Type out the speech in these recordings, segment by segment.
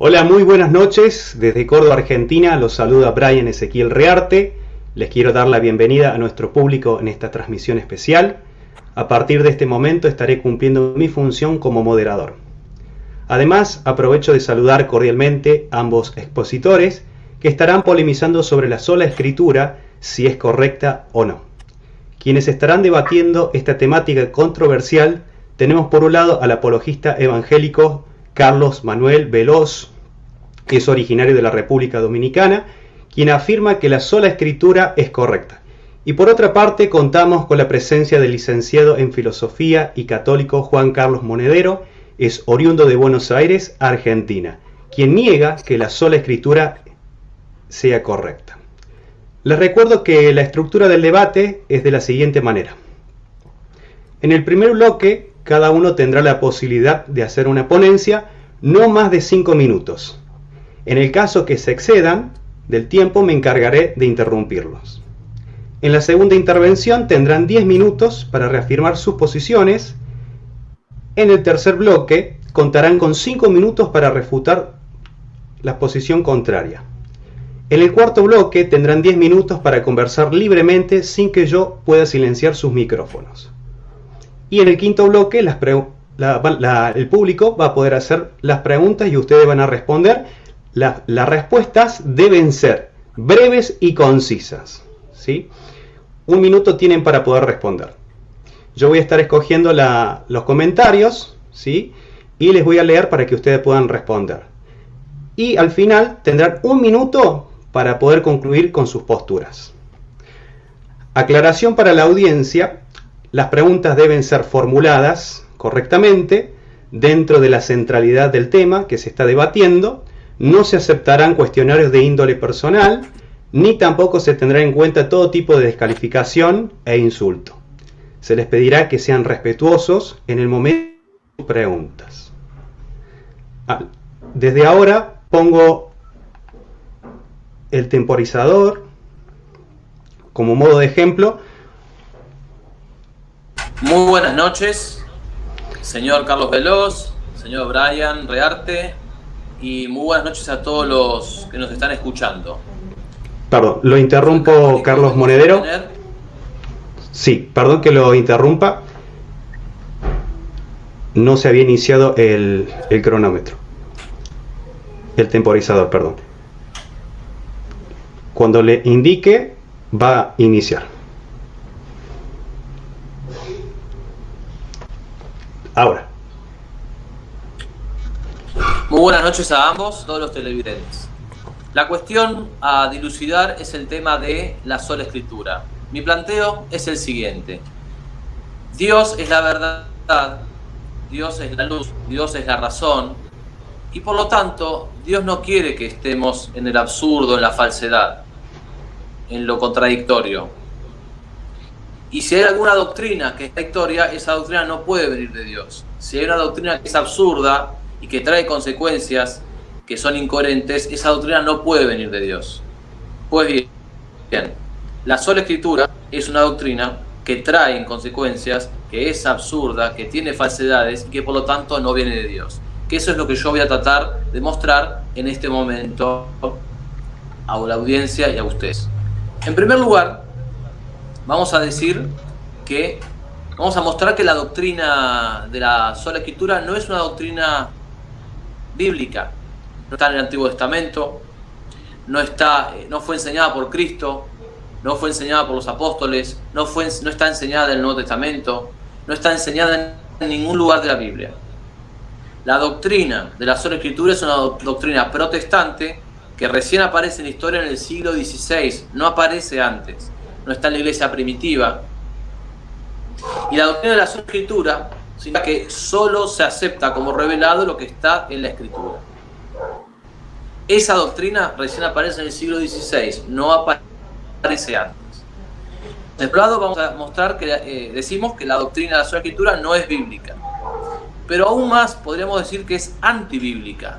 Hola, muy buenas noches. Desde Córdoba, Argentina, los saluda Brian Ezequiel Rearte. Les quiero dar la bienvenida a nuestro público en esta transmisión especial. A partir de este momento estaré cumpliendo mi función como moderador. Además, aprovecho de saludar cordialmente a ambos expositores que estarán polemizando sobre la sola escritura, si es correcta o no. Quienes estarán debatiendo esta temática controversial, tenemos por un lado al apologista evangélico Carlos Manuel Veloz, que es originario de la República Dominicana, quien afirma que la sola escritura es correcta. Y por otra parte contamos con la presencia del licenciado en Filosofía y católico Juan Carlos Monedero, es oriundo de Buenos Aires, Argentina, quien niega que la sola escritura sea correcta. Les recuerdo que la estructura del debate es de la siguiente manera. En el primer bloque, cada uno tendrá la posibilidad de hacer una ponencia no más de 5 minutos. En el caso que se excedan del tiempo, me encargaré de interrumpirlos. En la segunda intervención tendrán 10 minutos para reafirmar sus posiciones. En el tercer bloque contarán con 5 minutos para refutar la posición contraria. En el cuarto bloque tendrán 10 minutos para conversar libremente sin que yo pueda silenciar sus micrófonos. Y en el quinto bloque el público va a poder hacer las preguntas y ustedes van a responder. Las respuestas deben ser breves y concisas, ¿sí? 1 minuto tienen para poder responder. Yo voy a estar escogiendo los comentarios, ¿sí? Y les voy a leer para que ustedes puedan responder. Y al final tendrán 1 minuto para poder concluir con sus posturas. Aclaración para la audiencia: las preguntas deben ser formuladas correctamente dentro de la centralidad del tema que se está debatiendo. No se aceptarán cuestionarios de índole personal, ni tampoco se tendrá en cuenta todo tipo de descalificación e insulto. Se les pedirá que sean respetuosos en el momento de sus preguntas. Desde ahora pongo el temporizador como modo de ejemplo. Muy buenas noches, señor Carlos Veloz, señor Brian Rearte, y muy buenas noches a todos los que nos están escuchando. Perdón, lo interrumpo, Carlos Monedero. Sí, perdón que lo interrumpa. No se había iniciado el cronómetro. El temporizador, perdón. Cuando le indique, va a iniciar. Ahora. Muy buenas noches a ambos, todos los televidentes. La cuestión a dilucidar es el tema de la sola escritura. Mi planteo es el siguiente. Dios es la verdad, Dios es la luz, Dios es la razón, y por lo tanto Dios no quiere que estemos en el absurdo, en la falsedad, en lo contradictorio. Y si hay alguna doctrina que es contradictoria, esa doctrina no puede venir de Dios. Si hay una doctrina que es absurda y que trae consecuencias que son incoherentes, esa doctrina no puede venir de Dios. Pues bien, la sola escritura es una doctrina que trae consecuencias, que es absurda, que tiene falsedades y que por lo tanto no viene de Dios. Que eso es lo que yo voy a tratar de mostrar en este momento a la audiencia y a ustedes. En primer lugar, vamos a mostrar que la doctrina de la sola escritura no es una doctrina bíblica. No está en el Antiguo Testamento, no fue enseñada por Cristo, no fue enseñada por los apóstoles, no está enseñada en el Nuevo Testamento, no está enseñada en ningún lugar de la Biblia. La doctrina de la sola escritura es una doctrina protestante que recién aparece en la historia en el siglo XVI, no aparece antes, no está en la iglesia primitiva. Y la doctrina de la sola escritura significa que solo se acepta como revelado lo que está en la escritura. Esa doctrina recién aparece en el siglo XVI, no aparece antes. De otro lado vamos a mostrar que decimos que la doctrina de la sola escritura no es bíblica, pero aún más podríamos decir que es antibíblica.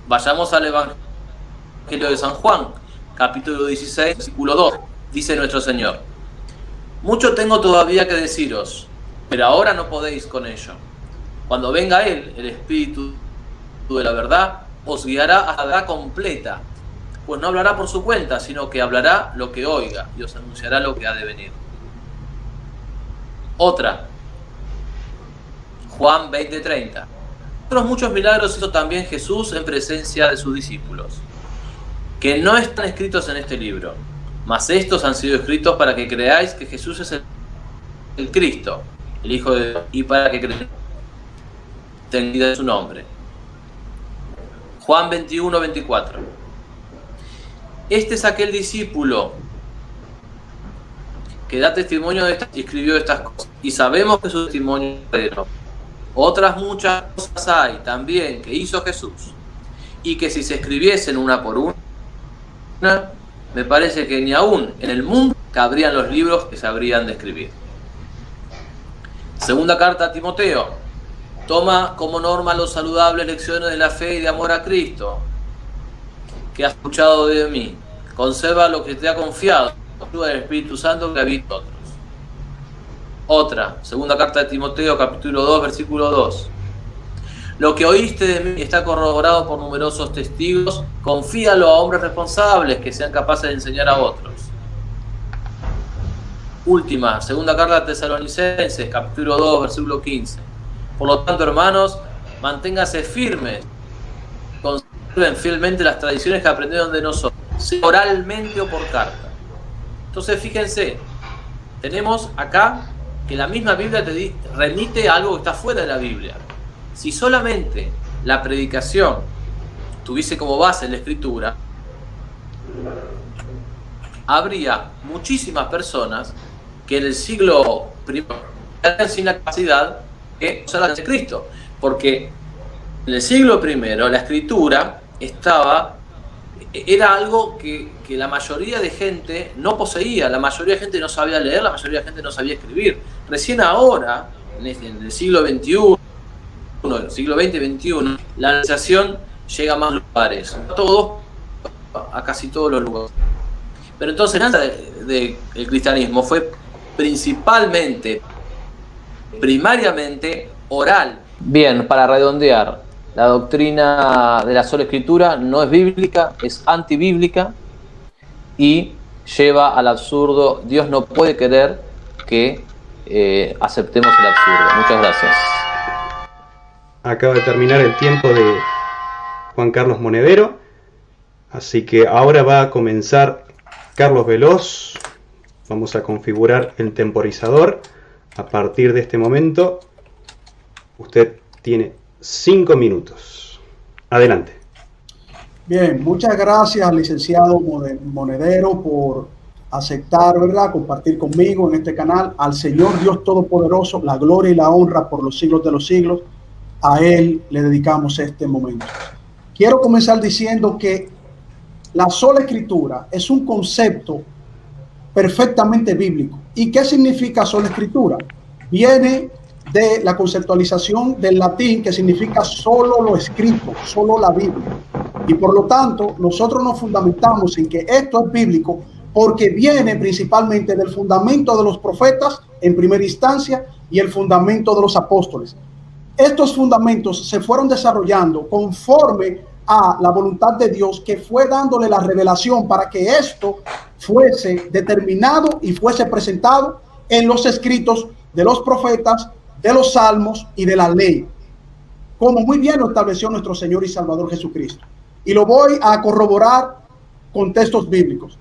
Vayamos al Evangelio de San Juan, capítulo 16, versículo 2. Dice nuestro Señor: mucho tengo todavía que deciros, pero ahora no podéis con ello. Cuando venga Él, el Espíritu de la verdad, os guiará hasta la verdad completa, pues no hablará por su cuenta, sino que hablará lo que oiga y os anunciará lo que ha de venir. Otra, Juan 20:30. Otros muchos milagros hizo también Jesús en presencia de sus discípulos, que no están escritos en este libro, mas estos han sido escritos para que creáis que Jesús es el Cristo, el Hijo de Dios, y para que creáis en su nombre. Juan 21:24. Este es aquel discípulo que da testimonio de y escribió estas cosas, y sabemos que su testimonio es verdadero. Otras muchas cosas hay también que hizo Jesús, y que si se escribiesen una por una, me parece que ni aún en el mundo cabrían los libros que se habrían de escribir. Segunda carta a Timoteo. Toma como norma los saludables lecciones de la fe y de amor a Cristo que has escuchado de mí. Conserva lo que te ha confiado, ayuda del Espíritu Santo que habita en otros. Otra, segunda carta de Timoteo, capítulo 2, versículo 2. Lo que oíste de mí está corroborado por numerosos testigos. Confíalo a hombres responsables que sean capaces de enseñar a otros. Última, segunda carta de Tesalonicenses, capítulo 2, versículo 15. Por lo tanto, hermanos, manténganse firmes, conserven fielmente las tradiciones que aprendieron de nosotros, sea oralmente o por carta. Entonces, fíjense, tenemos acá que la misma Biblia te remite a algo que está fuera de la Biblia. Si solamente la predicación tuviese como base la Escritura, habría muchísimas personas que en el siglo I estarían sin la capacidad que usar la de Cristo, porque en el siglo I la Escritura era algo que la mayoría de gente no poseía, la mayoría de gente no sabía leer, la mayoría de gente no sabía escribir. Recién ahora, en el siglo XXI, el siglo XX y XXI, la organización llega a más lugares, a casi todos los lugares. Pero entonces la del cristianismo fue primariamente oral. Bien, para redondear, la doctrina de la sola escritura no es bíblica, es antibíblica y lleva al absurdo. Dios no puede querer que aceptemos el absurdo. Muchas gracias. Acaba de terminar el tiempo de Juan Carlos Monedero, así que ahora va a comenzar Carlos Veloz. Vamos a configurar el temporizador. A partir de este momento, usted tiene 5 minutos. Adelante. Bien, muchas gracias al licenciado Monedero por aceptar, ¿verdad?, compartir conmigo en este canal. Al Señor Dios Todopoderoso, la gloria y la honra por los siglos de los siglos. A Él le dedicamos este momento. Quiero comenzar diciendo que la sola escritura es un concepto perfectamente bíblico. ¿Y qué significa sola escritura? Viene de la conceptualización del latín, que significa solo lo escrito, solo la Biblia. Y por lo tanto, nosotros nos fundamentamos en que esto es bíblico porque viene principalmente del fundamento de los profetas en primera instancia y el fundamento de los apóstoles. Estos fundamentos se fueron desarrollando conforme a la voluntad de Dios, que fue dándole la revelación para que esto fuese determinado y fuese presentado en los escritos de los profetas, de los salmos y de la ley, como muy bien lo estableció nuestro Señor y Salvador Jesucristo. Y lo voy a corroborar con textos bíblicos.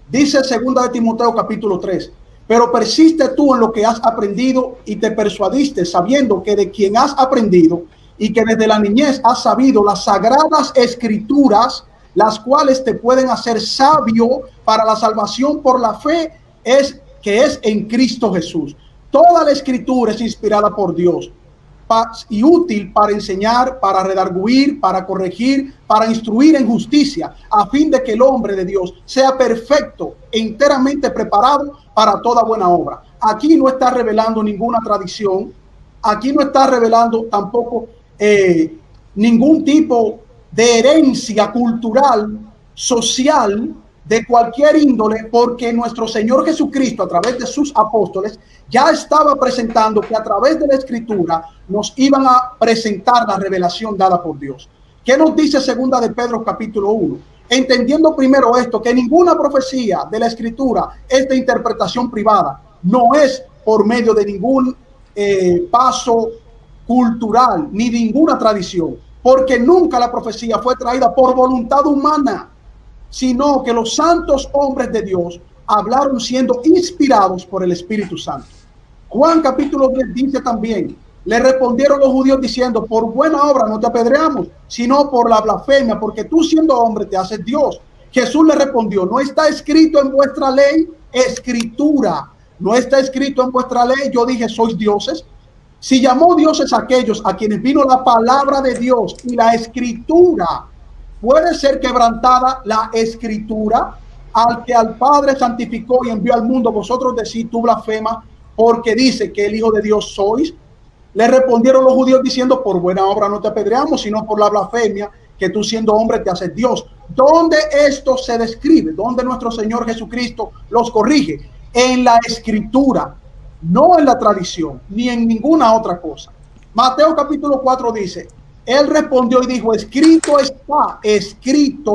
Dice 2 de Timoteo capítulo 3, pero persiste tú en lo que has aprendido y te persuadiste, sabiendo que de quien has aprendido y que desde la niñez has sabido las sagradas escrituras, las cuales te pueden hacer sabio para la salvación por la fe que es en Cristo Jesús. Toda la escritura es inspirada por Dios y útil para enseñar, para redarguir, para corregir, para instruir en justicia, a fin de que el hombre de Dios sea perfecto e enteramente preparado para toda buena obra. Aquí no está revelando ninguna tradición, aquí no está revelando tampoco ningún tipo de herencia cultural, social, de cualquier índole, porque nuestro Señor Jesucristo, a través de sus apóstoles, ya estaba presentando que a través de la escritura nos iban a presentar la revelación dada por Dios. ¿Qué nos dice segunda de Pedro capítulo 1? Entendiendo primero esto, que ninguna profecía de la Escritura es de interpretación privada, no es por medio de ningún paso cultural ni ninguna tradición, porque nunca la profecía fue traída por voluntad humana, sino que los santos hombres de Dios hablaron siendo inspirados por el Espíritu Santo. Juan capítulo 10 dice también: le respondieron los judíos diciendo, por buena obra no te apedreamos, sino por la blasfemia, porque tú siendo hombre te haces Dios. Jesús le respondió, no está escrito en vuestra ley, escritura, no está escrito en vuestra ley, yo dije, sois dioses. Si llamó dioses a aquellos a quienes vino la palabra de Dios y la escritura, ¿puede ser quebrantada la escritura? Al que al Padre santificó y envió al mundo, vosotros decís, tú blasfemas, porque dice que el Hijo de Dios sois. Le respondieron los judíos diciendo, por buena obra no te apedreamos, sino por la blasfemia, que tú siendo hombre te haces Dios. ¿Dónde esto se describe? ¿Dónde nuestro Señor Jesucristo los corrige? En la escritura, no en la tradición, ni en ninguna otra cosa. Mateo capítulo 4 dice, él respondió y dijo, escrito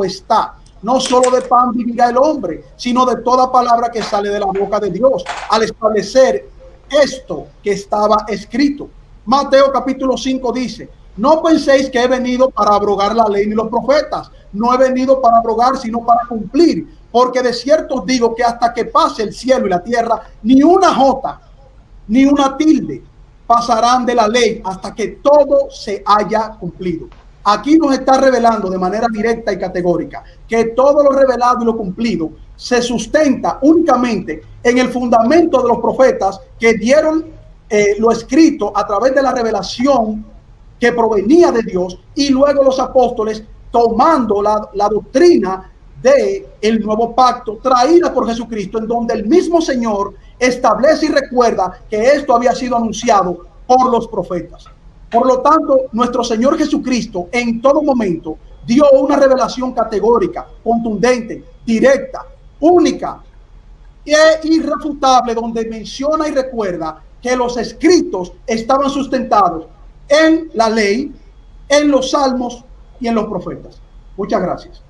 está, no solo de pan vivirá el hombre, sino de toda palabra que sale de la boca de Dios, al establecer esto que estaba escrito. Mateo capítulo 5 dice, no penséis que he venido para abrogar la ley ni los profetas, no he venido para abrogar sino para cumplir, porque de cierto os digo que hasta que pase el cielo y la tierra, ni una jota, ni una tilde pasarán de la ley hasta que todo se haya cumplido. Aquí nos está revelando de manera directa y categórica que todo lo revelado y lo cumplido se sustenta únicamente en el fundamento de los profetas que dieron lo escrito a través de la revelación que provenía de Dios, y luego los apóstoles tomando la doctrina del nuevo pacto traída por Jesucristo, en donde el mismo Señor establece y recuerda que esto había sido anunciado por los profetas. Por lo tanto, nuestro Señor Jesucristo en todo momento dio una revelación categórica, contundente, directa, única e irrefutable, donde menciona y recuerda que los escritos estaban sustentados en la ley, en los salmos y en los profetas. Muchas gracias.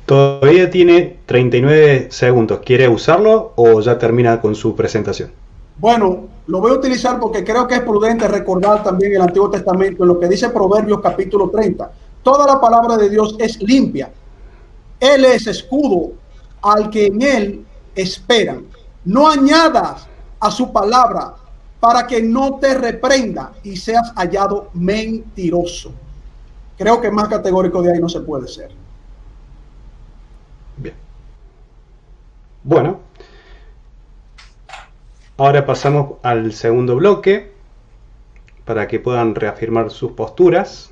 Todavía tiene 39 segundos. ¿Quiere usarlo o ya termina con su presentación? Bueno, lo voy a utilizar porque creo que es prudente recordar también el Antiguo Testamento en lo que dice Proverbios capítulo 30. Toda la palabra de Dios es limpia. Él es escudo al que en él esperan. No añadas a su palabra para que no te reprenda y seas hallado mentiroso. Creo que más categórico de ahí no se puede ser. Bien. Bueno. Ahora pasamos al segundo bloque para que puedan reafirmar sus posturas.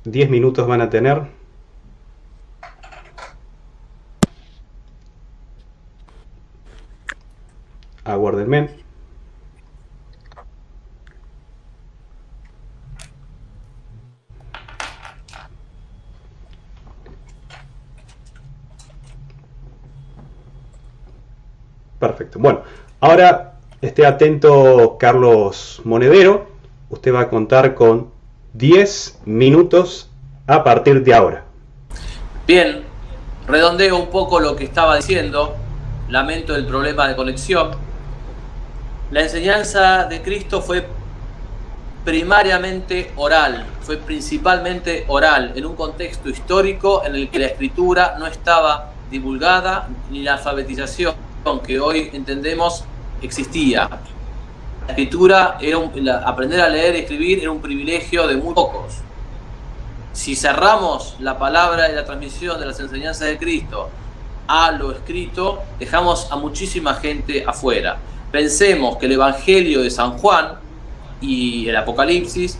Diez minutos van a tener. Aguárdenme. Perfecto. Bueno, ahora esté atento, Carlos Monedero. Usted va a contar con 10 minutos a partir de ahora. Bien, redondeo un poco lo que estaba diciendo. Lamento el problema de conexión. La enseñanza de Cristo fue primariamente oral, fue principalmente oral, en un contexto histórico en el que la escritura no estaba divulgada ni la alfabetización que hoy entendemos existía. La escritura, aprender a leer y escribir era un privilegio de muy pocos. Si cerramos la palabra y la transmisión de las enseñanzas de Cristo a lo escrito, dejamos a muchísima gente afuera. Pensemos que el Evangelio de San Juan y el Apocalipsis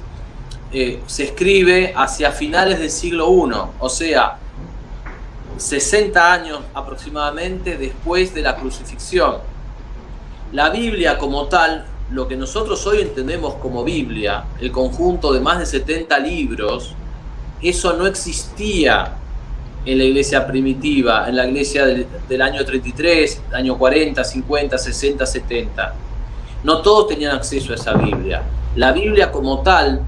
se escribe hacia finales del siglo I, o sea, 60 años aproximadamente después de la crucifixión. La Biblia como tal, lo que nosotros hoy entendemos como Biblia, el conjunto de más de 70 libros, eso no existía en la iglesia primitiva, en la iglesia del año 33, año 40, 50, 60, 70. No todos tenían acceso a esa Biblia. La Biblia como tal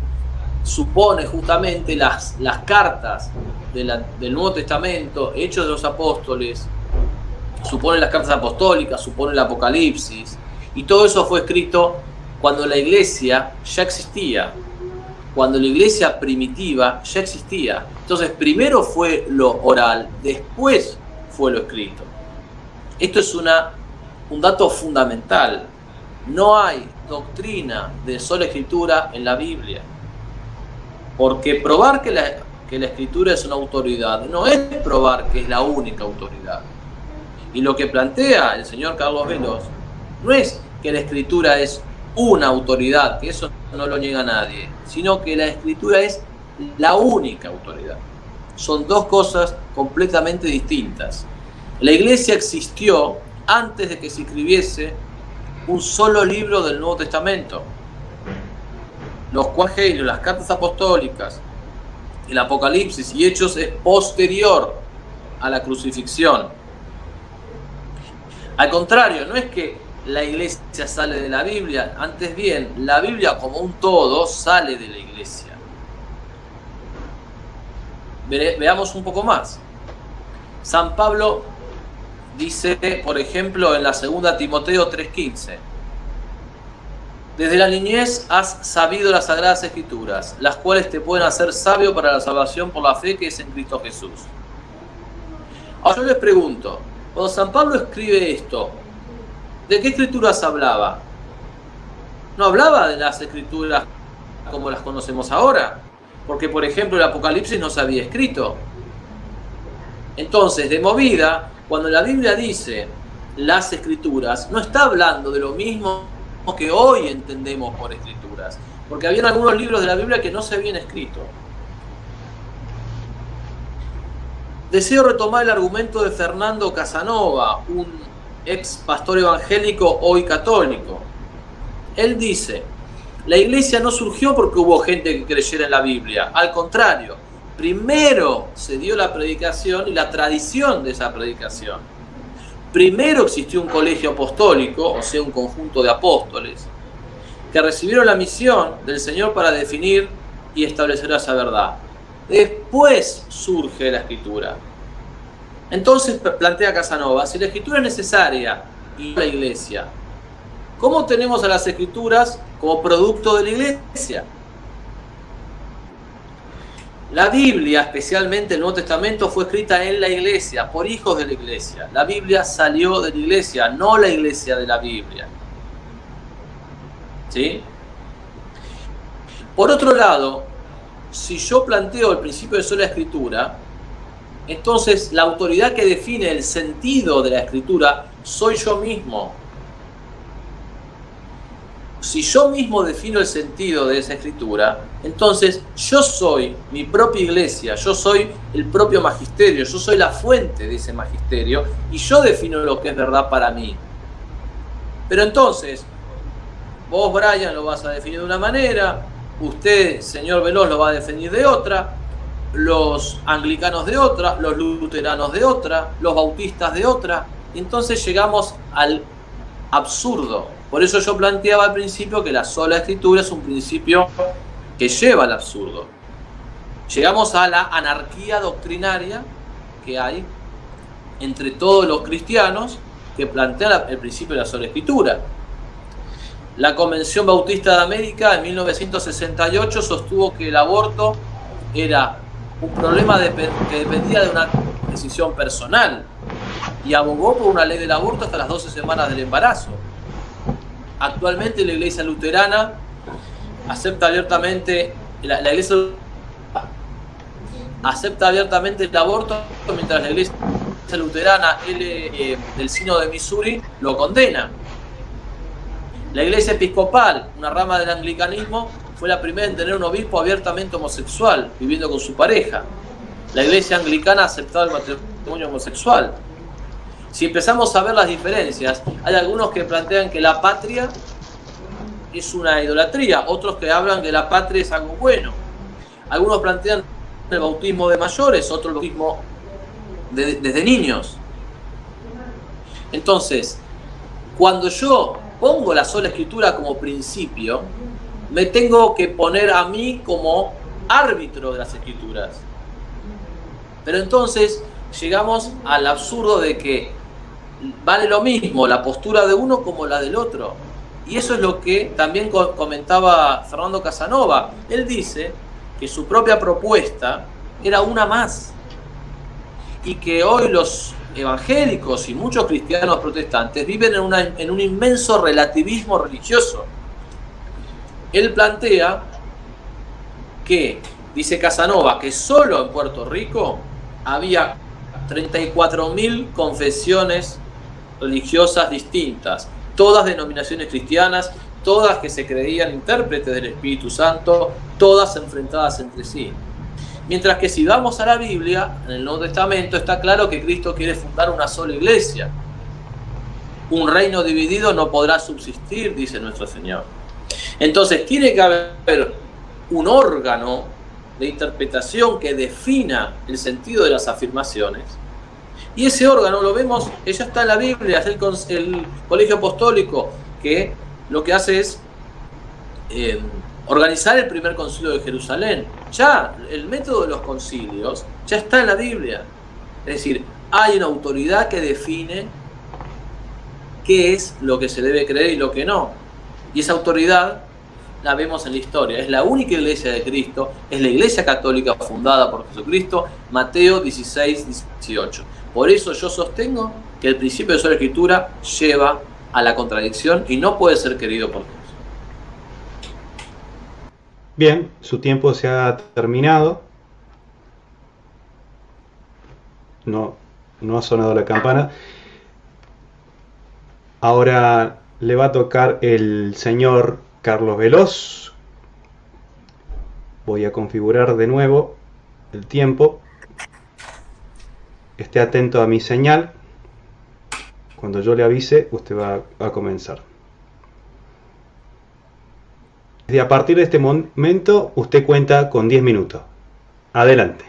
supone justamente las cartas del Nuevo Testamento, Hechos de los Apóstoles, supone las cartas apostólicas, supone el Apocalipsis, y todo eso fue escrito cuando la iglesia ya existía, cuando la iglesia primitiva ya existía. Entonces primero fue lo oral, después fue lo escrito. Esto es un dato fundamental. No hay doctrina de sola escritura en la Biblia, porque probar que la escritura es una autoridad no es probar que es la única autoridad. Y lo que plantea el señor Carlos Veloz no es que la escritura es una autoridad, que eso no lo niega nadie, sino que la escritura es la única autoridad. Son dos cosas completamente distintas. La iglesia existió antes de que se escribiese un solo libro del Nuevo Testamento. Los Evangelios, las cartas apostólicas, el Apocalipsis y Hechos es posterior a la crucifixión. Al contrario, no es que la iglesia sale de la Biblia, antes bien, la Biblia como un todo sale de la iglesia. Veamos un poco más. San Pablo dice, por ejemplo, en la segunda Timoteo 3:15, desde la niñez has sabido las Sagradas Escrituras, las cuales te pueden hacer sabio para la salvación por la fe que es en Cristo Jesús. Ahora yo les pregunto, cuando San Pablo escribe esto, ¿de qué escrituras hablaba? No hablaba de las escrituras como las conocemos ahora, porque por ejemplo el Apocalipsis no se había escrito. Entonces, de movida, cuando la Biblia dice las escrituras, no está hablando de lo mismo que hoy entendemos por escrituras, porque habían algunos libros de la Biblia que no se habían escrito. Deseo retomar el argumento de Fernando Casanova, un ex pastor evangélico hoy católico. Él dice, la iglesia no surgió porque hubo gente que creyera en la Biblia, al contrario, primero se dio la predicación y la tradición de esa predicación. Primero existió un colegio apostólico, o sea, un conjunto de apóstoles, que recibieron la misión del Señor para definir y establecer esa verdad. Después surge la escritura. Entonces plantea Casanova, si la escritura es necesaria y la iglesia, ¿cómo tenemos a las escrituras como producto de la iglesia? La Biblia, especialmente el Nuevo Testamento, fue escrita en la iglesia, por hijos de la iglesia. La Biblia salió de la iglesia, no la iglesia de la Biblia. ¿Sí? Por otro lado, si yo planteo el principio de sola escritura, entonces la autoridad que define el sentido de la escritura soy yo mismo. Si yo mismo defino el sentido de esa escritura, entonces yo soy mi propia iglesia, yo soy el propio magisterio, yo soy la fuente de ese magisterio y yo defino lo que es verdad para mí. Pero entonces, vos, Brian, lo vas a definir de una manera, usted, señor Veloz, lo va a definir de otra, los anglicanos de otra, los luteranos de otra, los bautistas de otra, y entonces llegamos al absurdo. Por eso yo planteaba al principio que la sola escritura es un principio que lleva al absurdo. Llegamos a la anarquía doctrinaria que hay entre todos los cristianos que plantean el principio de la sola escritura. La Convención Bautista de América en 1968 sostuvo que el aborto era un problema que dependía de una decisión personal y abogó por una ley del aborto hasta las 12 semanas del embarazo. Actualmente la Iglesia Luterana acepta abiertamente la Iglesia acepta abiertamente el aborto, mientras la Iglesia Luterana del Sínodo de Missouri lo condena. La Iglesia Episcopal, una rama del anglicanismo, fue la primera en tener un obispo abiertamente homosexual, viviendo con su pareja. La Iglesia Anglicana ha aceptado el matrimonio homosexual. Si empezamos a ver las diferencias, hay algunos que plantean que la patria es una idolatría, otros que hablan que la patria es algo bueno. Algunos plantean el bautismo de mayores, otros el bautismo desde niños. Entonces, cuando yo pongo la sola escritura como principio, me tengo que poner a mí como árbitro de las escrituras. Pero entonces llegamos al absurdo de que vale lo mismo la postura de uno como la del otro. Y eso es lo que también comentaba Fernando Casanova. Él dice que su propia propuesta era una más. Y que hoy los evangélicos y muchos cristianos protestantes viven en un inmenso relativismo religioso. Él plantea que, dice Casanova, que solo en Puerto Rico había 34.000 confesiones religiosas distintas, todas denominaciones cristianas, todas que se creían intérpretes del Espíritu Santo, todas enfrentadas entre sí. Mientras que si vamos a la Biblia, en el Nuevo Testamento, está claro que Cristo quiere fundar una sola iglesia. Un reino dividido no podrá subsistir, dice nuestro Señor. Entonces tiene que haber un órgano de interpretación que defina el sentido de las afirmaciones. Y ese órgano lo vemos, ya está en la Biblia, es el Colegio Apostólico, que lo que hace es organizar el primer concilio de Jerusalén. Ya el método de los concilios ya está en la Biblia. Es decir, hay una autoridad que define qué es lo que se debe creer y lo que no. Y esa autoridad la vemos en la historia. Es la única iglesia de Cristo, es la iglesia católica fundada por Jesucristo, Mateo 16, 18. Por eso yo sostengo que el principio de sola escritura lleva a la contradicción y no puede ser querido por Dios. Bien, su tiempo se ha terminado. No ha sonado la campana. Ahora le va a tocar el señor Carlos Veloz. Voy a configurar de nuevo el tiempo. Esté atento a mi señal. Cuando yo le avise, usted va a comenzar. Y a partir de este momento, usted cuenta con 10 minutos. Adelante.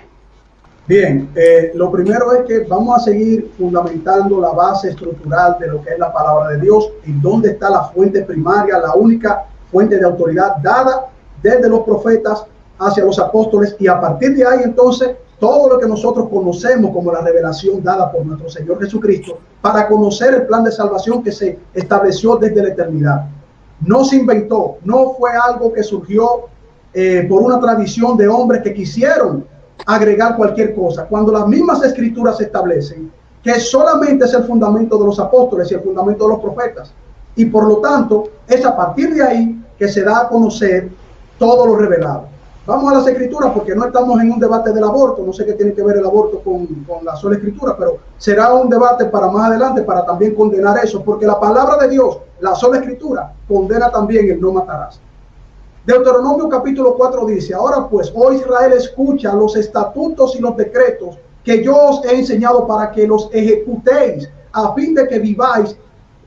Bien, lo primero es que vamos a seguir fundamentando la base estructural de lo que es la palabra de Dios y dónde está la fuente primaria, la única fuente de autoridad dada desde los profetas hacia los apóstoles, y a partir de ahí entonces todo lo que nosotros conocemos como la revelación dada por nuestro Señor Jesucristo para conocer el plan de salvación que se estableció desde la eternidad. No se inventó, no fue algo que surgió por una tradición de hombres que quisieron agregar cualquier cosa, cuando las mismas escrituras establecen que solamente es el fundamento de los apóstoles y el fundamento de los profetas, y por lo tanto es a partir de ahí que se da a conocer todo lo revelado. Vamos a las escrituras porque no estamos en un debate del aborto, no sé qué tiene que ver el aborto con la sola escritura, pero será un debate para más adelante para también condenar eso, porque la palabra de Dios, la sola escritura, condena también el no matarás. Deuteronomio capítulo 4 dice: ahora pues, oh Israel, escucha los estatutos y los decretos que yo os he enseñado para que los ejecutéis, a fin de que viváis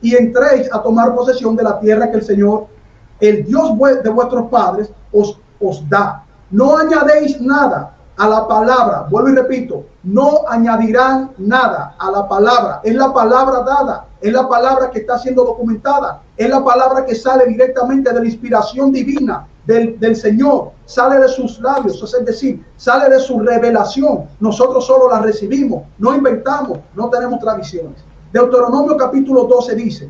y entréis a tomar posesión de la tierra que el Señor, el Dios de vuestros padres, os da. No añadéis nada a la palabra. Vuelvo y repito, no añadirán nada a la palabra. Es la palabra dada, es la palabra que está siendo documentada, es la palabra que sale directamente de la inspiración divina del Señor, sale de sus labios, es decir, sale de su revelación. Nosotros solo la recibimos, no inventamos, no tenemos tradiciones. Deuteronomio capítulo 12 dice: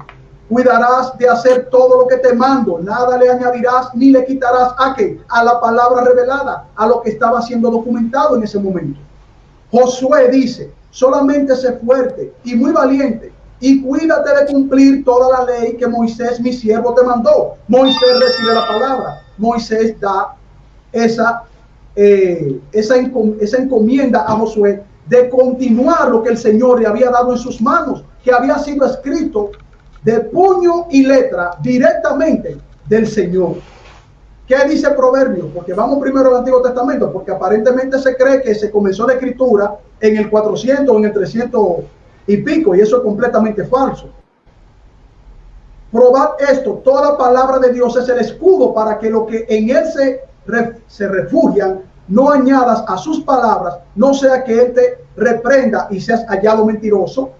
cuidarás de hacer todo lo que te mando, nada le añadirás ni le quitarás a qué, a la palabra revelada, a lo que estaba siendo documentado en ese momento. Josué dice: solamente sé fuerte y muy valiente, y cuídate de cumplir toda la ley que Moisés mi siervo te mandó. Moisés recibe la palabra, Moisés da esa encomienda a Josué de continuar lo que el Señor le había dado en sus manos, que había sido escrito de puño y letra directamente del Señor. ¿Qué dice Proverbios? Porque vamos primero al Antiguo Testamento, porque aparentemente se cree que se comenzó la escritura en el 400 o en el 300 y pico, y eso es completamente falso. Probad esto: toda palabra de Dios es el escudo para que lo que en él se refugian no añadas a sus palabras, no sea que él te reprenda y seas hallado mentiroso.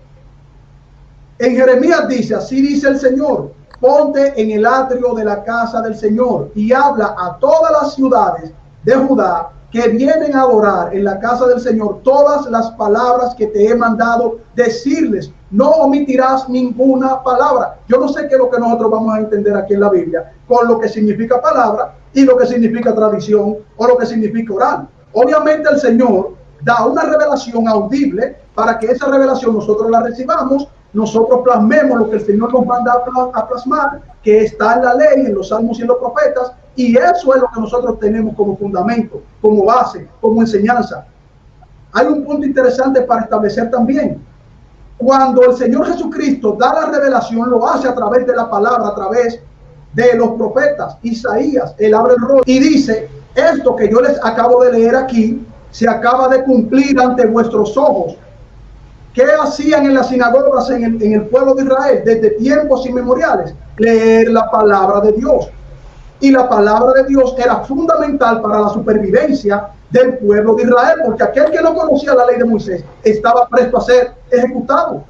En Jeremías dice: así dice el Señor, ponte en el atrio de la casa del Señor y habla a todas las ciudades de Judá que vienen a adorar en la casa del Señor todas las palabras que te he mandado decirles. No omitirás ninguna palabra. Yo no sé qué es lo que nosotros vamos a entender aquí en la Biblia con lo que significa palabra y lo que significa tradición o lo que significa oral. Obviamente el Señor da una revelación audible para que esa revelación nosotros la recibamos, nosotros plasmemos lo que el Señor nos manda a plasmar, que está en la ley, en los salmos y en los profetas, y eso es lo que nosotros tenemos como fundamento, como base, como enseñanza. Hay un punto interesante para establecer también. Cuando el Señor Jesucristo da la revelación, lo hace a través de la palabra, a través de los profetas. Isaías, él abre el rollo y dice, esto que yo les acabo de leer aquí, se acaba de cumplir ante vuestros ojos. ¿Qué hacían en las sinagogas en el pueblo de Israel desde tiempos inmemoriales? Leer la palabra de Dios. Y la palabra de Dios era fundamental para la supervivencia del pueblo de Israel, porque aquel que no conocía la ley de Moisés estaba presto a ser ejecutado.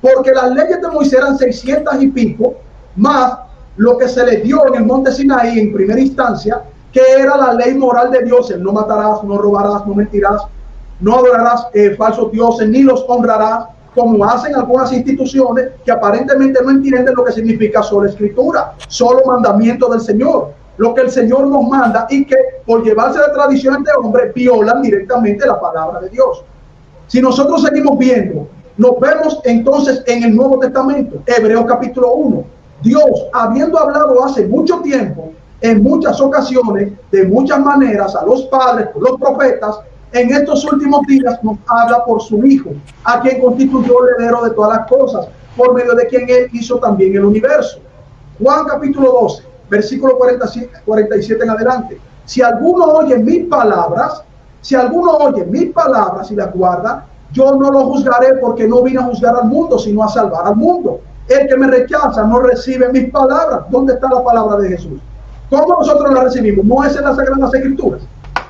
Porque las leyes de Moisés eran 600 y pico, más lo que se le dio en el monte Sinaí en primera instancia, que era la ley moral de Dios: el no matarás, no robarás, no mentirás, no adorarás falsos dioses, ni los honrarás, como hacen algunas instituciones que aparentemente no entienden lo que significa solo escritura, solo mandamiento del Señor, lo que el Señor nos manda, y que por llevarse de tradiciones de hombres violan directamente la palabra de Dios. Si nosotros seguimos viendo, nos vemos entonces en el Nuevo Testamento, Hebreos capítulo 1. Dios, habiendo hablado hace mucho tiempo, en muchas ocasiones, de muchas maneras, a los padres, por los profetas, en estos últimos días nos habla por su Hijo, a quien constituyó el heredero de todas las cosas, por medio de quien él hizo también el universo. Juan capítulo 12, versículo 47 en adelante. Si alguno oye mis palabras y las guarda, yo no lo juzgaré, porque no vine a juzgar al mundo, sino a salvar al mundo. El que me rechaza no recibe mis palabras. ¿Dónde está la palabra de Jesús? ¿Cómo nosotros la recibimos? No es en las Sagradas Escrituras.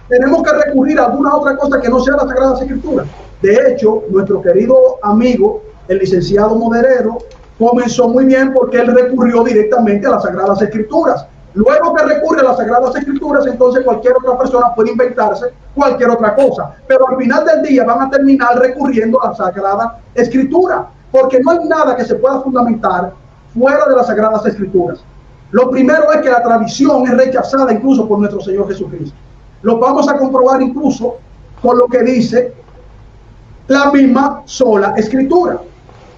Tenemos que recurrir a alguna otra cosa que no sea las Sagradas Escrituras. De hecho, nuestro querido amigo, el licenciado Moderero, comenzó muy bien, porque él recurrió directamente a las Sagradas Escrituras. Luego que recurre a las Sagradas Escrituras, entonces cualquier otra persona puede inventarse cualquier otra cosa. Pero al final del día van a terminar recurriendo a la Sagrada Escritura, porque no hay nada que se pueda fundamentar fuera de las Sagradas Escrituras. Lo primero es que la tradición es rechazada incluso por nuestro Señor Jesucristo. Lo vamos a comprobar incluso con lo que dice la misma sola Escritura.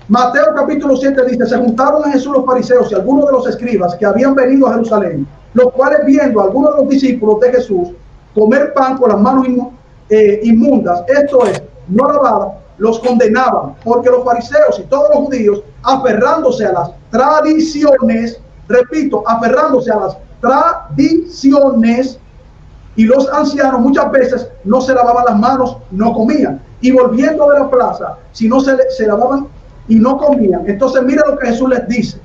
Mateo capítulo 7 dice: se juntaron a Jesús los fariseos y algunos de los escribas que habían venido a Jerusalén, los cuales, viendo a algunos de los discípulos de Jesús comer pan con las manos inmundas, esto es, no lavadas, los condenaban, porque los fariseos y todos los judíos, aferrándose a las tradiciones, repito, aferrándose a las tradiciones, y los ancianos muchas veces no se lavaban las manos, no comían, y volviendo de la plaza, si no se lavaban y no comían. Entonces mira lo que Jesús les dice.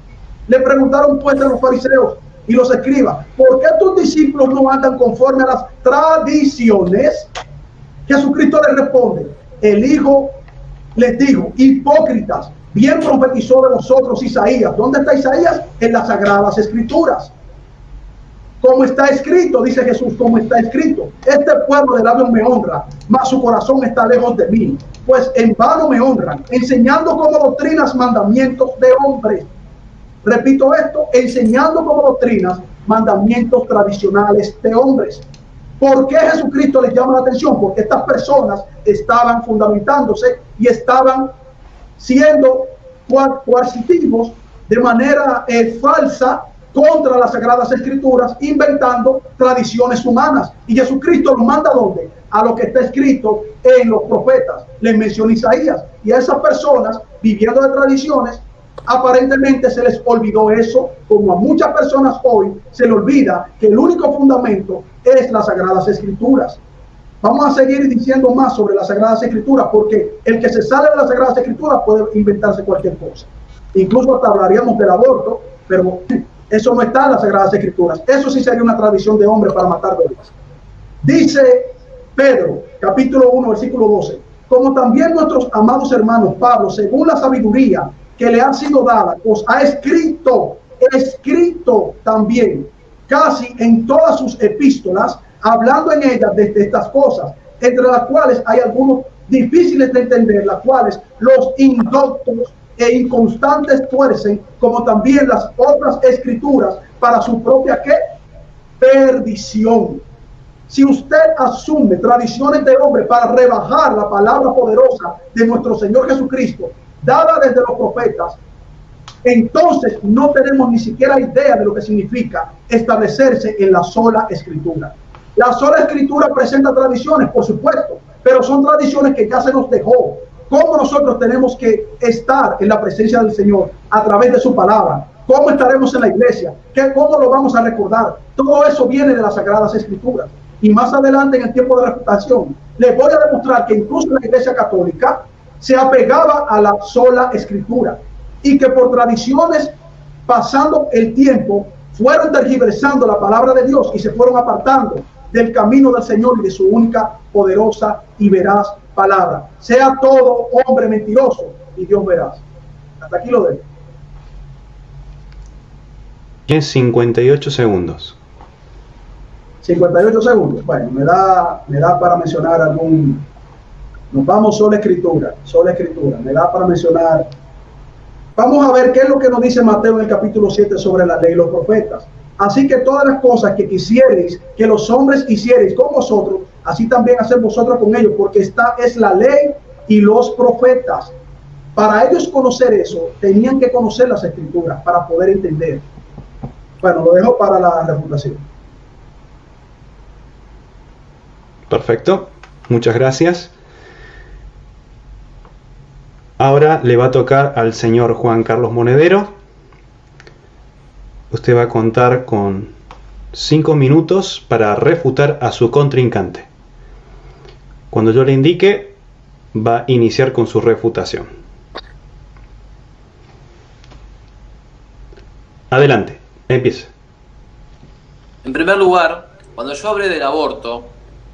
Le preguntaron pues a los fariseos y los escribas: ¿por qué tus discípulos no andan conforme a las tradiciones? Jesucristo les responde: el Hijo les dijo: hipócritas, bien profetizó de vosotros Isaías. ¿Dónde está Isaías? En las Sagradas Escrituras. Como está escrito, dice Jesús, como está escrito: este pueblo de labios me honra, mas su corazón está lejos de mí, pues en vano me honran, enseñando como doctrinas mandamientos de hombres. Repito esto: enseñando como doctrinas mandamientos tradicionales de hombres. ¿Por qué Jesucristo les llama la atención? Porque estas personas estaban fundamentándose y estaban siendo coercitivos de manera falsa contra las Sagradas Escrituras, inventando tradiciones humanas. Y Jesucristo los manda ¿a dónde? A lo que está escrito en los profetas. Les menciona Isaías. Y a esas personas, viviendo de tradiciones, aparentemente se les olvidó eso, como a muchas personas hoy se les olvida que el único fundamento es las Sagradas Escrituras. Vamos a seguir diciendo más sobre las Sagradas Escrituras, porque el que se sale de las Sagradas Escrituras puede inventarse cualquier cosa. Incluso hasta hablaríamos del aborto, pero eso no está en las Sagradas Escrituras. Eso sí sería una tradición de hombre para matar bebés. Dice Pedro, capítulo 1, versículo 12: como también nuestros amados hermanos Pablo, según la sabiduría que le ha sido dada, os ha escrito escrito también casi en todas sus epístolas, hablando en ellas de estas cosas, entre las cuales hay algunos difíciles de entender, las cuales los indoctos e inconstantes tuercen, como también las otras escrituras, para su propia ¿qué? Perdición. Si usted asume tradiciones de hombre para rebajar la palabra poderosa de nuestro Señor Jesucristo, dada desde los profetas, entonces no tenemos ni siquiera idea de lo que significa establecerse en la sola escritura. La sola escritura presenta tradiciones, por supuesto, pero son tradiciones que ya se nos dejó. ¿Cómo nosotros tenemos que estar en la presencia del Señor a través de su palabra? ¿Cómo estaremos en la iglesia? ¿Cómo lo vamos a recordar? Todo eso viene de las Sagradas Escrituras. Y más adelante, en el tiempo de refutación, les voy a demostrar que incluso la Iglesia Católica se apegaba a la sola Escritura y que por tradiciones, pasando el tiempo, fueron tergiversando la palabra de Dios y se fueron apartando del camino del Señor y de su única, poderosa y veraz palabra. Sea todo hombre mentiroso y Dios veraz. Hasta aquí lo dejo. En 58 segundos. 58 segundos. Bueno, me da para mencionar algún. Nos vamos sola escritura. Me da para mencionar. Vamos a ver qué es lo que nos dice Mateo en el capítulo 7 sobre la ley y los profetas. Así que todas las cosas que quisierais que los hombres hicierais con vosotros, así también haced vosotros con ellos, porque esta es la ley y los profetas. Para ellos conocer eso, tenían que conocer las escrituras para poder entender. Bueno, lo dejo para la refutación. Perfecto, muchas gracias. Ahora le va a tocar al señor Juan Carlos Monedero. Usted va a contar con 5 minutos para refutar a su contrincante. Cuando yo le indique, va a iniciar con su refutación. Adelante, empiece. En primer lugar, cuando yo hablé del aborto,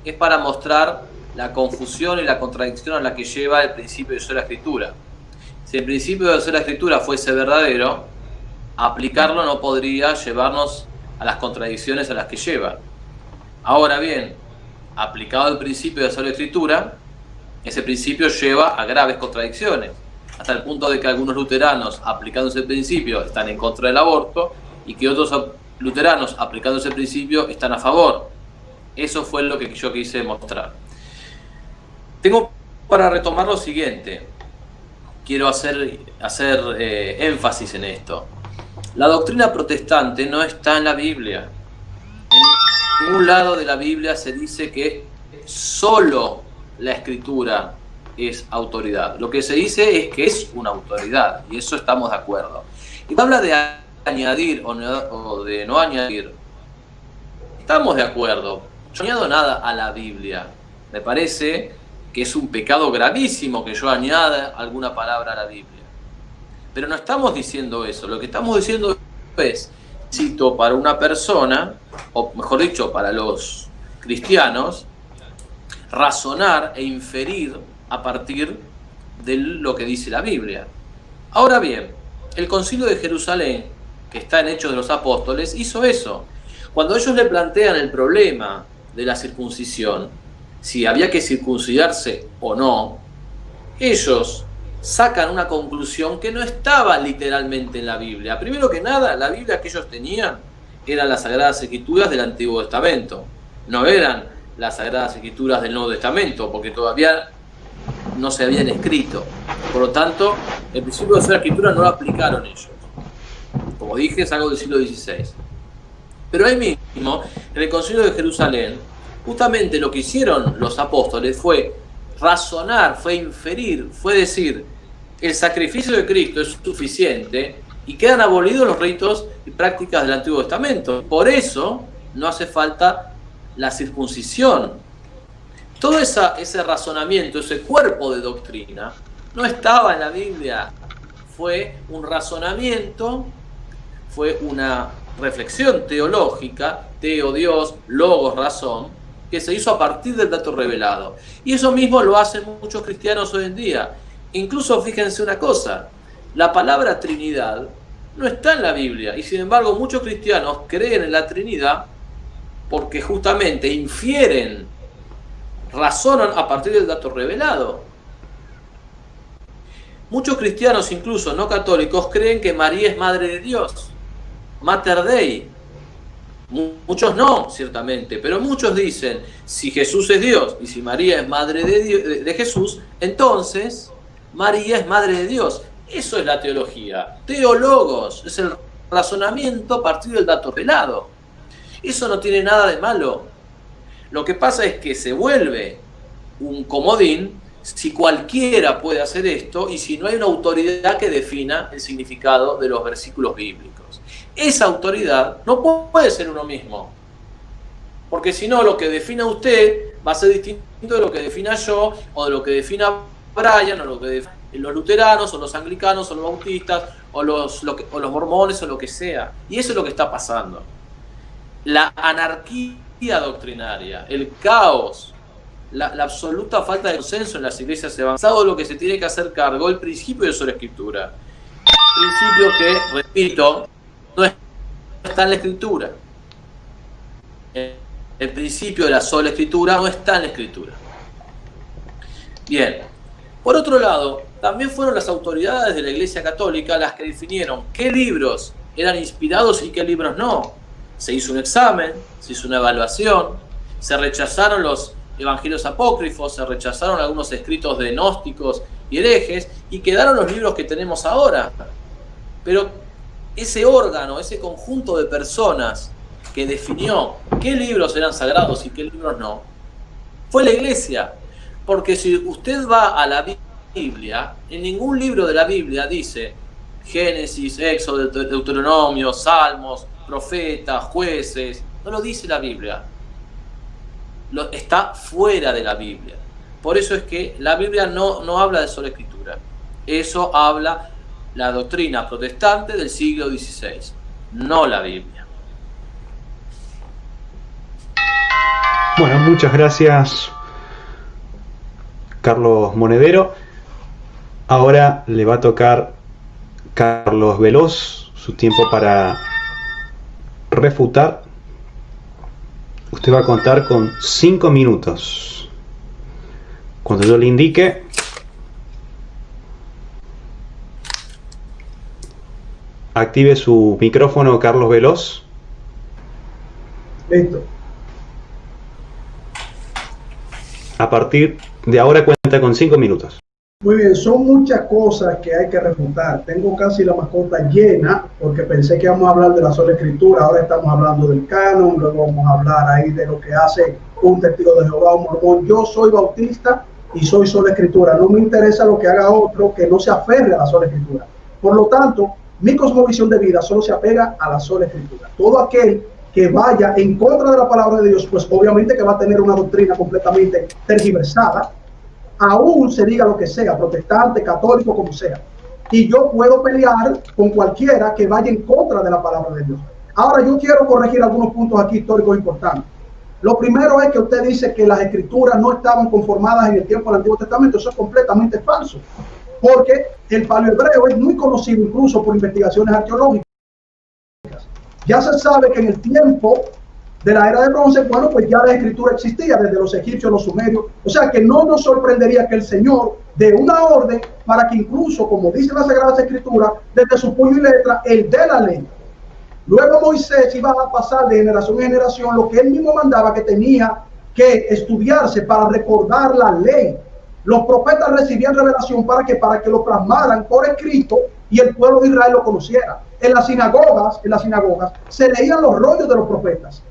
es para mostrar la confusión y la contradicción a la que lleva el principio de sola escritura. Si el principio de sola escritura fuese verdadero, aplicarlo no podría llevarnos a las contradicciones a las que lleva. Ahora bien, aplicado el principio de sola escritura, ese principio lleva a graves contradicciones, hasta el punto de que algunos luteranos, aplicando ese principio, están en contra del aborto, y que otros luteranos, aplicando ese principio, están a favor. Eso fue lo que yo quise mostrar. Tengo para retomar lo siguiente. Quiero hacer énfasis en esto. La doctrina protestante no está en la Biblia. En ningún lado de la Biblia se dice que solo la Escritura es autoridad. Lo que se dice es que es una autoridad, y eso estamos de acuerdo. Y habla de añadir o de no añadir. Estamos de acuerdo. Yo no añado nada a la Biblia. Me parece que es un pecado gravísimo que yo añada alguna palabra a la Biblia. Pero no estamos diciendo eso. Lo que estamos diciendo es, cito para una persona, o mejor dicho, para los cristianos, razonar e inferir a partir de lo que dice la Biblia. Ahora bien, el Concilio de Jerusalén, que está en Hechos de los Apóstoles, hizo eso. Cuando ellos le plantean el problema de la circuncisión, si había que circuncidarse o no, ellos sacan una conclusión que no estaba literalmente en la Biblia. Primero que nada, la Biblia que ellos tenían eran las Sagradas Escrituras del Antiguo Testamento, no eran las Sagradas Escrituras del Nuevo Testamento, porque todavía no se habían escrito. Por lo tanto, el principio de la Escritura no lo aplicaron ellos. Como dije, es algo del siglo XVI. Pero ahí mismo, en el Concilio de Jerusalén, justamente lo que hicieron los apóstoles fue razonar, fue inferir, fue decir, el sacrificio de Cristo es suficiente y quedan abolidos los ritos y prácticas del Antiguo Testamento. Por eso no hace falta la circuncisión. Todo ese razonamiento, ese cuerpo de doctrina, no estaba en la Biblia. Fue un razonamiento, fue una reflexión teológica, teo, Dios, logos, razón, que se hizo a partir del dato revelado. Y eso mismo lo hacen muchos cristianos hoy en día. Incluso fíjense una cosa, la palabra Trinidad no está en la Biblia. Y sin embargo, muchos cristianos creen en la Trinidad porque justamente infieren, razonan a partir del dato revelado. Muchos cristianos, incluso no católicos, creen que María es madre de Dios, Mater Dei. Muchos no, ciertamente, pero muchos dicen, si Jesús es Dios y si María es madre de Jesús, entonces María es madre de Dios. Eso es la teología. Teólogos es el razonamiento a partir del dato revelado. Eso no tiene nada de malo. Lo que pasa es que se vuelve un comodín si cualquiera puede hacer esto y si no hay una autoridad que defina el significado de los versículos bíblicos. Esa autoridad no puede ser uno mismo, porque si no, lo que defina usted va a ser distinto de lo que defina yo, o de lo que defina Brian, o lo que defina los luteranos, o los anglicanos, o los bautistas, o los mormones, o lo que sea. Y eso es lo que está pasando. La anarquía doctrinaria, el caos, la absoluta falta de consenso en las iglesias avanzadas, lo que se tiene que hacer cargo el principio de sola escritura. Principio que, repito, no está en la escritura. El principio de la sola escritura no está en la escritura. Bien. Por otro lado, también fueron las autoridades de la Iglesia Católica las que definieron qué libros eran inspirados y qué libros no. Se hizo un examen, se hizo una evaluación, se rechazaron los evangelios apócrifos, se rechazaron algunos escritos de gnósticos y herejes y quedaron los libros que tenemos ahora. Pero ese órgano, ese conjunto de personas que definió qué libros eran sagrados y qué libros no, fue la Iglesia. Porque si usted va a la Biblia, en ningún libro de la Biblia dice Génesis, Éxodo, Deuteronomio, Salmos, Profetas, Jueces. No lo dice la Biblia. Está fuera de la Biblia. Por eso es que la Biblia no habla de sola escritura. Eso habla la doctrina protestante del siglo XVI, no la Biblia. Bueno, muchas gracias, Carlos Monedero. Ahora le va a tocar Carlos Veloz, su tiempo para refutar. Usted va a contar con 5 minutos. Cuando yo le indique, active su micrófono, Carlos Veloz. Listo. A partir de ahora cuenta con 5 minutos. Muy bien, son muchas cosas que hay que refutar. Tengo casi la mascota llena porque pensé que íbamos a hablar de la sola escritura. Ahora estamos hablando del canon, luego vamos a hablar ahí de lo que hace un testigo de Jehová o mormón. Yo soy bautista y soy sola escritura. No me interesa lo que haga otro que no se aferre a la sola escritura. Por lo tanto, mi cosmovisión de vida solo se apega a la sola escritura. Todo aquel que vaya en contra de la palabra de Dios, pues obviamente que va a tener una doctrina completamente tergiversada, aún se diga lo que sea, protestante, católico, como sea. Y yo puedo pelear con cualquiera que vaya en contra de la palabra de Dios. Ahora yo quiero corregir algunos puntos aquí históricos importantes. Lo primero es que usted dice que las escrituras no estaban conformadas en el tiempo del Antiguo Testamento. Eso es completamente falso, porque el paleohebreo es muy conocido incluso por investigaciones arqueológicas. Ya se sabe que en el tiempo de la era de bronce, bueno, pues ya la escritura existía desde los egipcios, los sumerios. O sea que no nos sorprendería que el Señor dé una orden para que incluso, como dice la Sagrada Escritura, desde su puño y letra, él dé la ley. Luego Moisés iba a pasar de generación en generación lo que él mismo mandaba que tenía que estudiarse para recordar la ley. Los profetas recibían revelación para que lo plasmaran por escrito y el pueblo de Israel lo conociera. En las sinagogas se leían los rollos de los profetas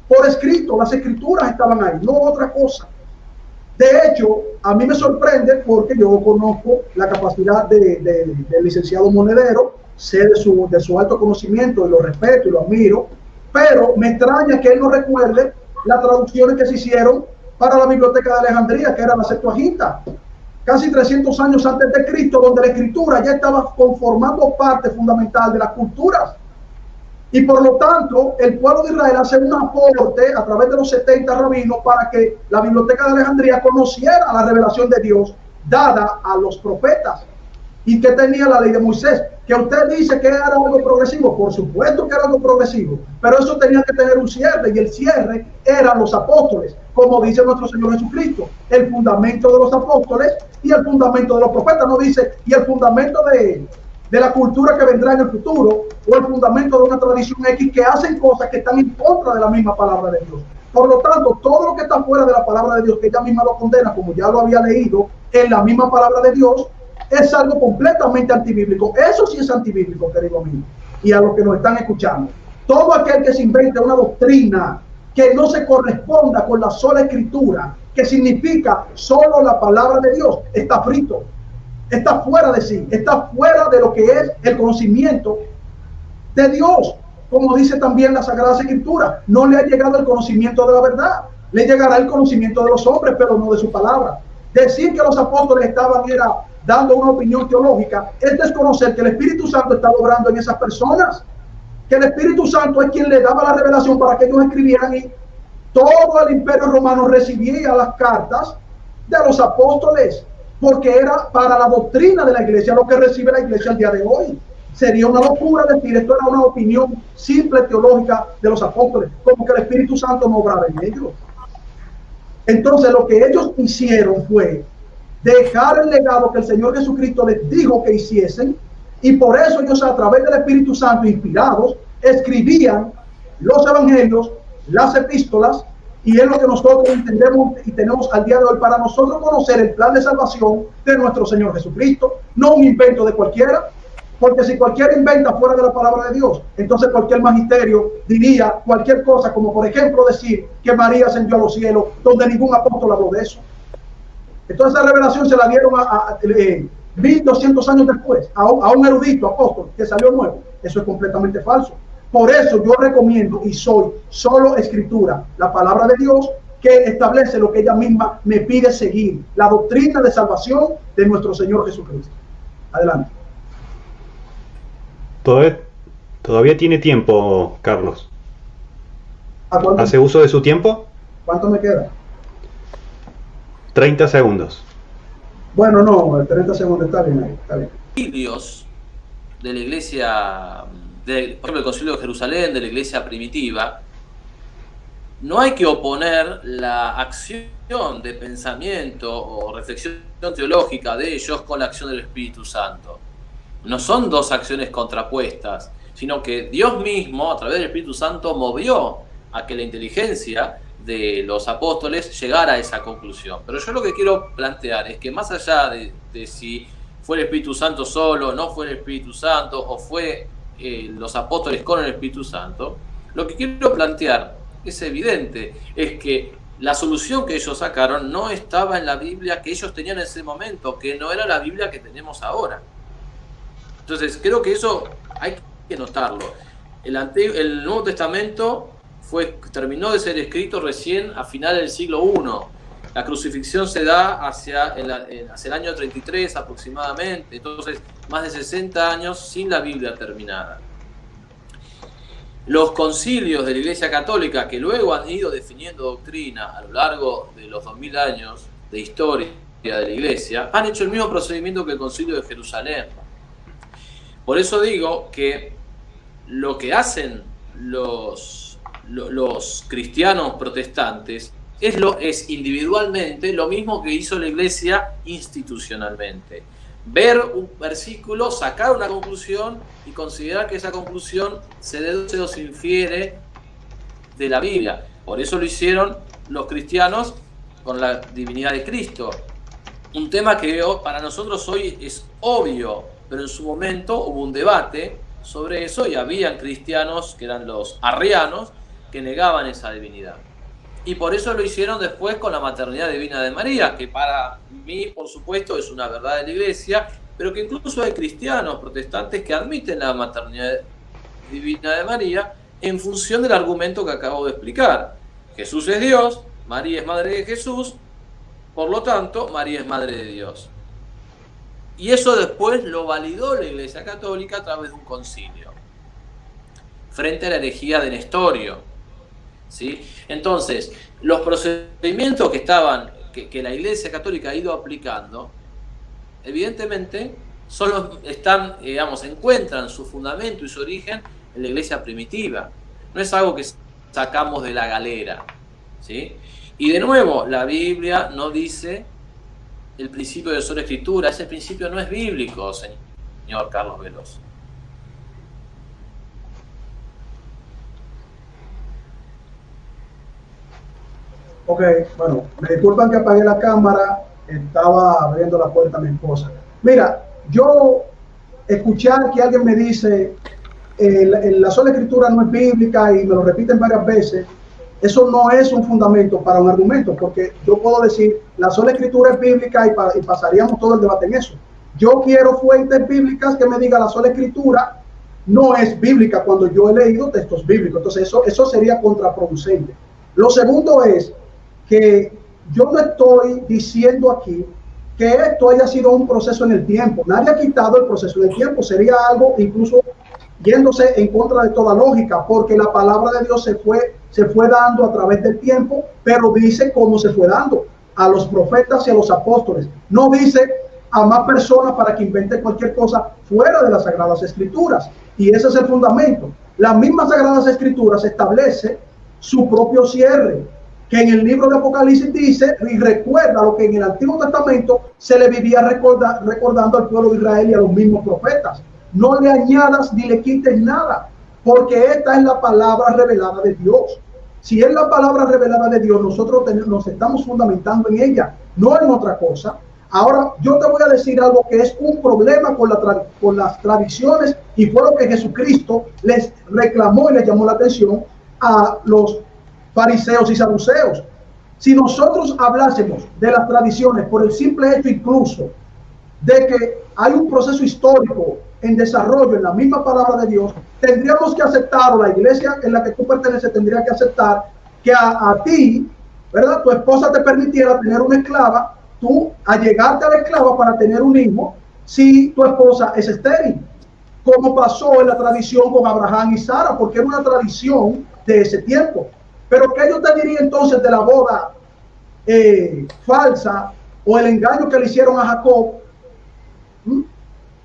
por escrito, las escrituras estaban ahí, no otra cosa. De hecho, a mí me sorprende porque yo conozco la capacidad del licenciado Monedero, sé de su alto conocimiento y lo respeto y lo admiro, pero me extraña que él no recuerde las traducciones que se hicieron para la Biblioteca de Alejandría, que era la Septuaginta, casi 300 años antes de Cristo, donde la escritura ya estaba conformando parte fundamental de las culturas. Y por lo tanto, el pueblo de Israel hace un aporte a través de los 70 rabinos para que la Biblioteca de Alejandría conociera la revelación de Dios dada a los profetas. ¿Y qué tenía la ley de Moisés? Que usted dice que era algo progresivo. Por supuesto que era algo progresivo, pero eso tenía que tener un cierre, y el cierre eran los apóstoles, como dice nuestro Señor Jesucristo, el fundamento de los apóstoles y el fundamento de los profetas. No dice, y el fundamento de la cultura que vendrá en el futuro, o el fundamento de una tradición X, que hacen cosas que están en contra de la misma palabra de Dios. Por lo tanto, todo lo que está fuera de la palabra de Dios, que ella misma lo condena, como ya lo había leído en la misma palabra de Dios, es algo completamente antibíblico. Eso sí es antibíblico, querido amigo, y a los que nos están escuchando. Todo aquel que se invente una doctrina que no se corresponda con la sola escritura, que significa solo la palabra de Dios, está frito, está fuera de sí, está fuera de lo que es el conocimiento de Dios. Como dice también la Sagrada Escritura, no le ha llegado el conocimiento de la verdad, le llegará el conocimiento de los hombres, pero no de su palabra. Decir que los apóstoles estaban dando una opinión teológica es desconocer que el Espíritu Santo está obrando en esas personas, que el Espíritu Santo es quien le daba la revelación para que ellos escribieran, y todo el Imperio Romano recibía las cartas de los apóstoles, porque era para la doctrina de la iglesia, lo que recibe la iglesia el día de hoy. Sería una locura decir esto era una opinión simple teológica de los apóstoles, como que el Espíritu Santo no obraba en ellos. Entonces lo que ellos hicieron fue dejar el legado que el Señor Jesucristo les dijo que hiciesen, y por eso ellos, a través del Espíritu Santo, inspirados, escribían los evangelios, las epístolas, y es lo que nosotros entendemos y tenemos al día de hoy para nosotros conocer el plan de salvación de nuestro Señor Jesucristo, no un invento de cualquiera. Porque si cualquiera inventa fuera de la palabra de Dios, entonces cualquier magisterio diría cualquier cosa, como por ejemplo decir que María ascendió a los cielos, donde ningún apóstol habló de eso. Entonces esa revelación se la dieron a 1200 años después, a un erudito apóstol que salió nuevo. Eso es completamente falso. Por eso yo recomiendo, y soy solo escritura, la palabra de Dios, que establece lo que ella misma me pide seguir, la doctrina de salvación de nuestro Señor Jesucristo. Adelante. Todavía tiene tiempo, Carlos. ¿Hace uso de su tiempo? ¿Cuánto me queda? 30 segundos. Bueno, no, 30 segundos está bien ahí, está bien. Concilios de la iglesia, por ejemplo, el Concilio de Jerusalén, de la iglesia primitiva, no hay que oponer la acción de pensamiento o reflexión teológica de ellos con la acción del Espíritu Santo. No son dos acciones contrapuestas, sino que Dios mismo, a través del Espíritu Santo, movió a que la inteligencia de los apóstoles llegara a esa conclusión. Pero yo lo que quiero plantear es que más allá de si fue el Espíritu Santo solo, no fue el Espíritu Santo, o fue los apóstoles con el Espíritu Santo, lo que quiero plantear es evidente, es que la solución que ellos sacaron no estaba en la Biblia que ellos tenían en ese momento, que no era la Biblia que tenemos ahora. Entonces, creo que eso hay que notarlo. El Nuevo Testamento terminó de ser escrito recién a finales del siglo I. La crucifixión se da hacia el año 33 aproximadamente. Entonces, más de 60 años sin la Biblia terminada. Los concilios de la Iglesia Católica, que luego han ido definiendo doctrina a lo largo de los 2000 años de historia de la Iglesia, han hecho el mismo procedimiento que el Concilio de Jerusalén. Por eso digo que lo que hacen los cristianos protestantes es individualmente lo mismo que hizo la Iglesia institucionalmente. Ver un versículo, sacar una conclusión y considerar que esa conclusión se deduce o se infiere de la Biblia. Por eso lo hicieron los cristianos con la divinidad de Cristo. Un tema que para nosotros hoy es obvio, pero en su momento hubo un debate sobre eso y habían cristianos que eran los arrianos que negaban esa divinidad. Y por eso lo hicieron después con la maternidad divina de María, que para mí, por supuesto, es una verdad de la Iglesia, pero que incluso hay cristianos protestantes que admiten la maternidad divina de María en función del argumento que acabo de explicar. Jesús es Dios, María es madre de Jesús, por lo tanto, María es madre de Dios. Y eso después lo validó la Iglesia Católica a través de un concilio, frente a la herejía de Nestorio. ¿Sí? Entonces, los procedimientos que la Iglesia Católica ha ido aplicando, evidentemente, solo están, digamos, encuentran su fundamento y su origen en la iglesia primitiva. No es algo que sacamos de la galera, ¿sí? Y de nuevo, la Biblia no dice el principio de sola escritura. Ese principio no es bíblico, señor Carlos Veloso. Ok, bueno, me disculpan que apagué la cámara, estaba abriendo la puerta a mi esposa. Mira, yo escuchar que alguien me dice la sola escritura no es bíblica y me lo repiten varias veces, eso no es un fundamento para un argumento, porque yo puedo decir la sola escritura es bíblica y pasaríamos todo el debate en eso. Yo quiero fuentes bíblicas que me digan la sola escritura no es bíblica cuando yo he leído textos bíblicos, entonces eso sería contraproducente. Lo segundo es que yo no estoy diciendo aquí que esto haya sido un proceso en el tiempo. Nadie ha quitado el proceso en el tiempo. Sería algo incluso yéndose en contra de toda lógica, porque la palabra de Dios se fue dando a través del tiempo, pero dice cómo se fue dando a los profetas y a los apóstoles. No dice a más personas para que inventen cualquier cosa fuera de las Sagradas Escrituras. Y ese es el fundamento. Las mismas Sagradas Escrituras establece su propio cierre, que en el libro de Apocalipsis dice y recuerda lo que en el Antiguo Testamento se le vivía recordando al pueblo de Israel y a los mismos profetas. No le añadas ni le quites nada, porque esta es la palabra revelada de Dios. Si es la palabra revelada de Dios, nosotros nos estamos fundamentando en ella, no en otra cosa. Ahora, yo te voy a decir algo que es un problema con las tradiciones, y fue lo que Jesucristo les reclamó y les llamó la atención a los fariseos y saduceos. Si nosotros hablásemos de las tradiciones por el simple hecho incluso de que hay un proceso histórico en desarrollo en la misma palabra de Dios, tendríamos que aceptar, o la iglesia en la que tú perteneces tendría que aceptar que a ti, ¿verdad?, tu esposa te permitiera tener una esclava, tú allegarte a la esclava para tener un hijo si tu esposa es estéril, como pasó en la tradición con Abraham y Sara, porque era una tradición de ese tiempo. Pero ¿qué yo te diría entonces de la boda falsa o el engaño que le hicieron a Jacob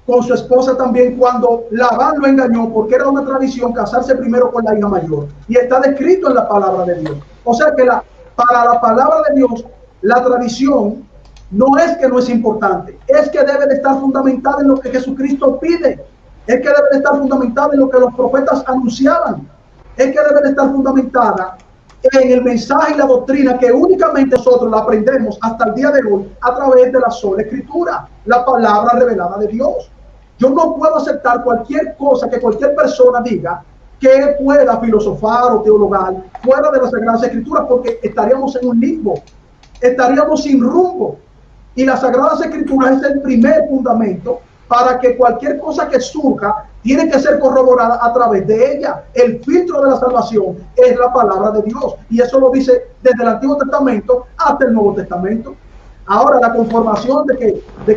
con su esposa también, cuando Labán lo engañó, porque era una tradición casarse primero con la hija mayor? Y está descrito en la palabra de Dios. O sea que para la palabra de Dios, la tradición no es que no es importante, es que debe de estar fundamentada en lo que Jesucristo pide, es que debe de estar fundamentada en lo que los profetas anunciaban, es que debe de estar fundamentada en el mensaje y la doctrina que únicamente nosotros la aprendemos hasta el día de hoy a través de la sola escritura, la palabra revelada de Dios. Yo no puedo aceptar cualquier cosa que cualquier persona diga que pueda filosofar o teologar fuera de las Sagradas Escrituras, porque estaríamos en un limbo, estaríamos sin rumbo. Y las Sagradas Escrituras es el primer fundamento para que cualquier cosa que surja tiene que ser corroborada a través de ella. El filtro de la salvación es la palabra de Dios, y eso lo dice desde el Antiguo Testamento hasta el Nuevo Testamento. Ahora, la conformación de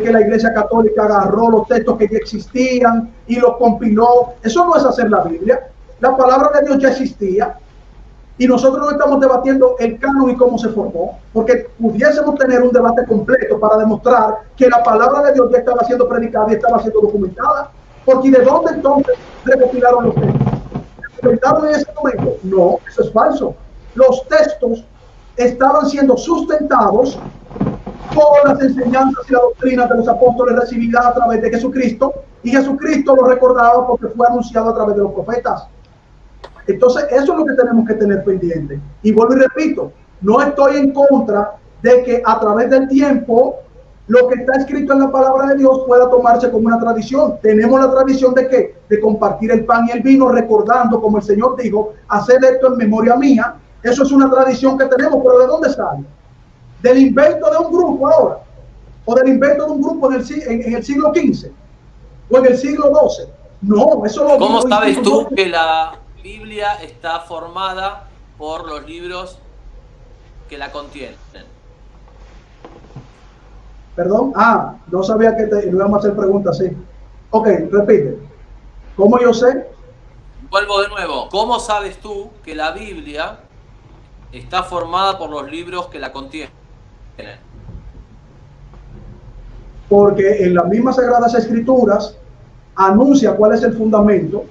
que la Iglesia Católica agarró los textos que ya existían y los compiló, eso no es hacer la Biblia. La palabra de Dios ya existía, y nosotros no estamos debatiendo el canon y cómo se formó, porque pudiésemos tener un debate completo para demostrar que la palabra de Dios ya estaba siendo predicada y estaba siendo documentada. Porque ¿de dónde entonces recopilaron los textos? ¿Se recopilaron en ese momento? No, eso es falso. Los textos estaban siendo sustentados por las enseñanzas y la doctrina de los apóstoles recibidas a través de Jesucristo, y Jesucristo lo recordaba porque fue anunciado a través de los profetas. Entonces, eso es lo que tenemos que tener pendiente. Y vuelvo y repito, no estoy en contra de que a través del tiempo lo que está escrito en la palabra de Dios pueda tomarse como una tradición. Tenemos la tradición de ¿qué? De compartir el pan y el vino, recordando, como el Señor dijo, hacer esto en memoria mía. Eso es una tradición que tenemos, pero ¿de dónde sale? ¿Del invento de un grupo ahora? ¿O del invento de un grupo en el siglo XV? ¿O en el siglo XII? No, eso lo... ¿Cómo sabes tú que la Biblia está formada por los libros que la contienen? Perdón, no sabía que le íbamos a hacer preguntas así. Ok, repite. ¿Cómo yo sé? Vuelvo de nuevo. ¿Cómo sabes tú que la Biblia está formada por los libros que la contienen? porque en las mismas Sagradas Escrituras anuncia cuál es el fundamento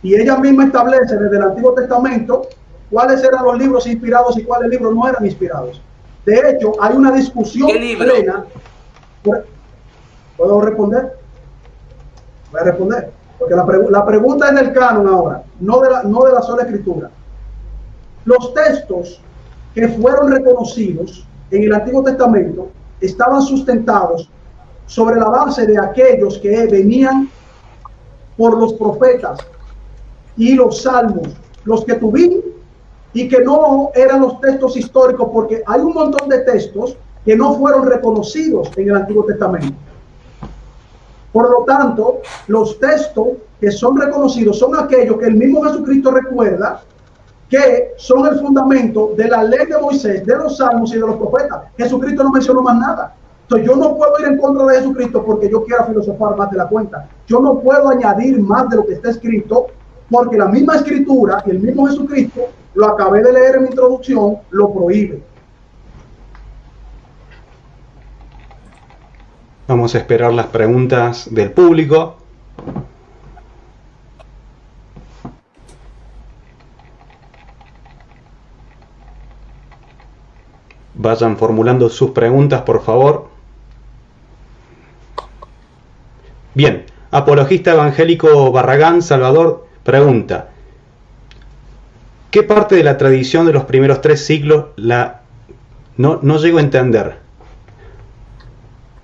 y ella misma establece desde el Antiguo Testamento cuáles eran los libros inspirados y cuáles libros no eran inspirados. De hecho, hay una discusión plena. ¿Puedo responder? Voy a responder, porque la pregunta es del canon ahora, no de la sola Escritura. Los textos que fueron reconocidos en el Antiguo Testamento estaban sustentados sobre la base de aquellos que venían por los profetas y los salmos, los que tuvimos, y que no eran los textos históricos, porque hay un montón de textos que no fueron reconocidos en el Antiguo Testamento. Por lo tanto, los textos que son reconocidos son aquellos que el mismo Jesucristo recuerda que son el fundamento de la ley de Moisés, de los salmos y de los profetas. Jesucristo no mencionó más nada. Entonces yo no puedo ir en contra de Jesucristo porque yo quiera filosofar más de la cuenta. Yo no puedo añadir más de lo que está escrito, porque la misma Escritura y el mismo Jesucristo, lo acabé de leer en mi introducción, lo prohíbe. Vamos a esperar las preguntas del público. Vayan formulando sus preguntas, por favor. Bien, apologista evangélico Barragán Salvador pregunta: ¿qué parte de la tradición de los primeros 3 siglos no llego a entender?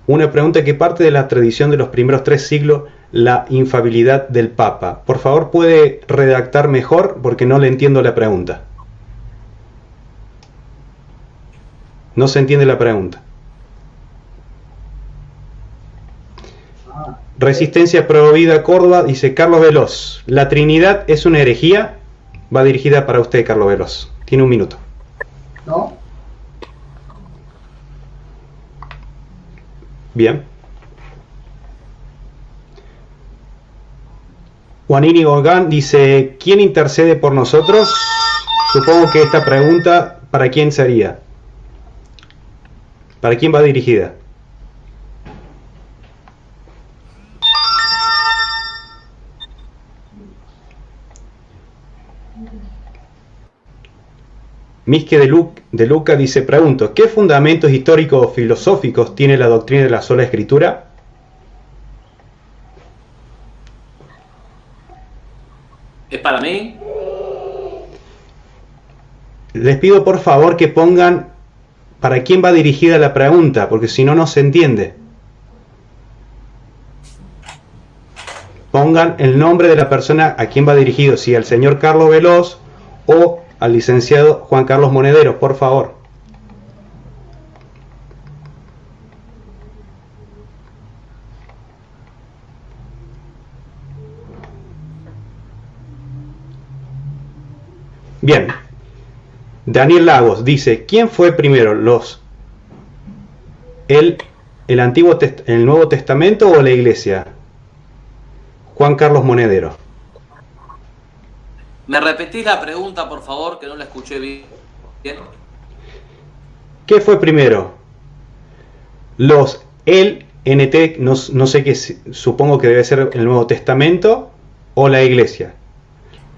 Una pregunta: ¿qué parte de la tradición de los primeros 3 siglos la infalibilidad del Papa? Por favor, ¿puede redactar mejor? Porque no le entiendo la pregunta. No se entiende la pregunta. Resistencia Pro Vida Córdoba dice: Carlos Veloz, ¿la Trinidad es una herejía? Va dirigida para usted, Carlos Veloz. Tiene un minuto. No. Bien. Juanini Gogán dice: ¿quién intercede por nosotros? Supongo que esta pregunta, ¿para quién sería? ¿Para quién va dirigida? Misque de Luca dice: pregunto, ¿qué fundamentos históricos o filosóficos tiene la doctrina de la sola Escritura? ¿Es para mí? Les pido por favor que pongan para quién va dirigida la pregunta, porque si no, no se entiende. Pongan el nombre de la persona a quien va dirigido, si al señor Carlos Veloz o al licenciado Juan Carlos Monedero, por favor. Bien. Daniel Lagos dice: ¿quién fue primero, el Nuevo Testamento o la Iglesia? Juan Carlos Monedero. ¿Me repetís la pregunta, por favor, que no la escuché bien? ¿Qué fue primero? El NT, no sé qué, supongo que debe ser el Nuevo Testamento o la Iglesia.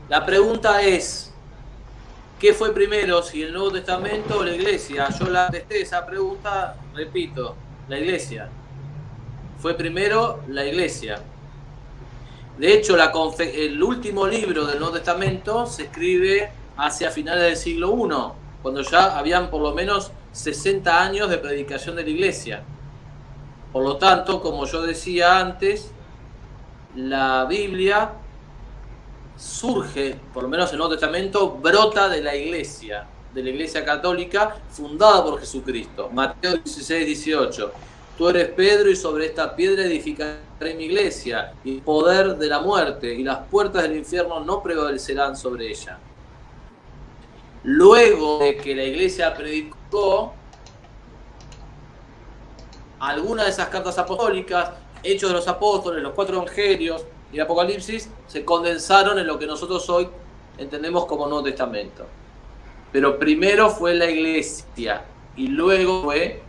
La pregunta es: ¿qué fue primero, si el Nuevo Testamento o la Iglesia? Yo la contesté esa pregunta, repito, la Iglesia. Fue primero la Iglesia. De hecho, el último libro del Nuevo Testamento se escribe hacia finales del siglo I, cuando ya habían por lo menos 60 años de predicación de la Iglesia. Por lo tanto, como yo decía antes, la Biblia surge, por lo menos el Nuevo Testamento, brota de la Iglesia Católica, fundada por Jesucristo. Mateo 16, 18. Tú eres Pedro y sobre esta piedra edificaré mi iglesia, y el poder de la muerte y las puertas del infierno no prevalecerán sobre ella. Luego de que la Iglesia predicó, algunas de esas cartas apostólicas, Hechos de los Apóstoles, los 4 Evangelios y el Apocalipsis, se condensaron en lo que nosotros hoy entendemos como Nuevo Testamento. Pero primero fue la Iglesia y luego fue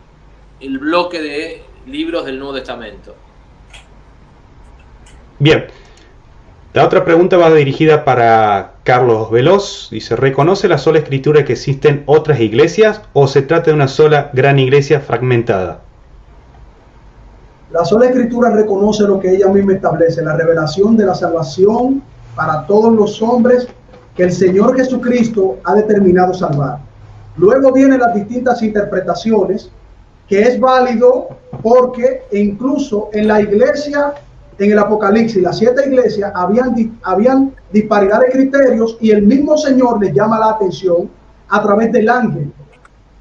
el bloque de libros del Nuevo Testamento. Bien. La otra pregunta va dirigida para Carlos Veloz. Dice, ¿reconoce la sola escritura que existen otras iglesias o se trata de una sola gran iglesia fragmentada? La sola escritura reconoce lo que ella misma establece, la revelación de la salvación para todos los hombres que el Señor Jesucristo ha determinado salvar. Luego vienen las distintas interpretaciones, que es válido porque incluso en la iglesia, en el Apocalipsis, las 7 iglesias, habían disparidad de criterios y el mismo Señor les llama la atención a través del ángel.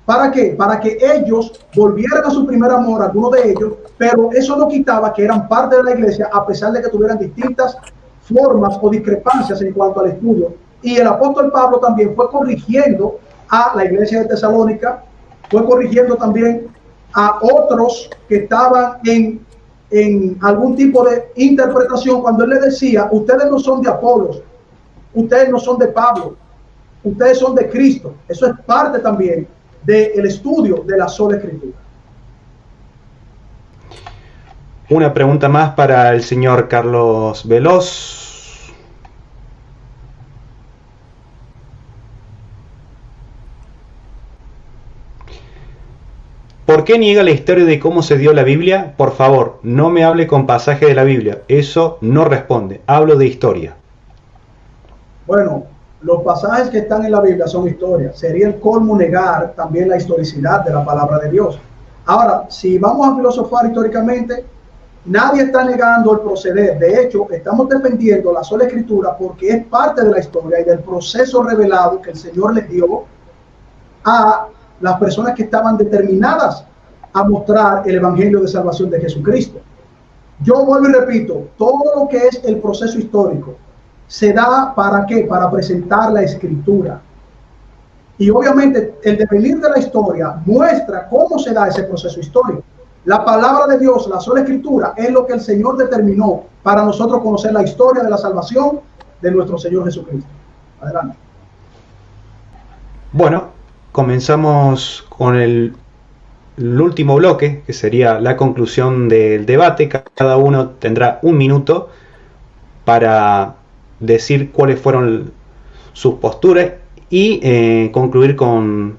¿Para qué? Para que ellos volvieran a su primer amor, algunos de ellos, pero eso no quitaba que eran parte de la iglesia a pesar de que tuvieran distintas formas o discrepancias en cuanto al estudio. Y el apóstol Pablo también fue corrigiendo a la iglesia de Tesalónica, fue corrigiendo también a otros que estaban en algún tipo de interpretación cuando él le decía, ustedes no son de Apolos, ustedes no son de Pablo, ustedes son de Cristo. Eso es parte también del estudio de la sola escritura. Una pregunta más para el señor Carlos Veloz. ¿Por qué niega la historia de cómo se dio la Biblia? Por favor, no me hable con pasaje de la Biblia. Eso no responde. Hablo de historia. Bueno, los pasajes que están en la Biblia son historias. Sería el colmo negar también la historicidad de la palabra de Dios. Ahora, si vamos a filosofar históricamente, nadie está negando el proceder. De hecho, estamos defendiendo la sola escritura porque es parte de la historia y del proceso revelado que el Señor les dio a las personas que estaban determinadas a mostrar el evangelio de salvación de Jesucristo. Yo vuelvo y repito, todo lo que es el proceso histórico se da ¿para qué? Para presentar la escritura. Y obviamente el devenir de la historia muestra cómo se da ese proceso histórico. La palabra de Dios, la sola escritura, es lo que el Señor determinó para nosotros conocer la historia de la salvación de nuestro Señor Jesucristo. Adelante. Bueno, comenzamos con el último bloque, que sería la conclusión del debate. Cada uno tendrá un minuto para decir cuáles fueron sus posturas y concluir con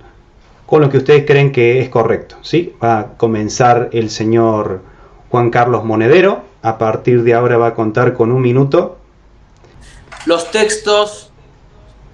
lo que ustedes creen que es correcto, ¿sí? Va a comenzar el señor Juan Carlos Monedero. A partir de ahora va a contar con un minuto. Los textos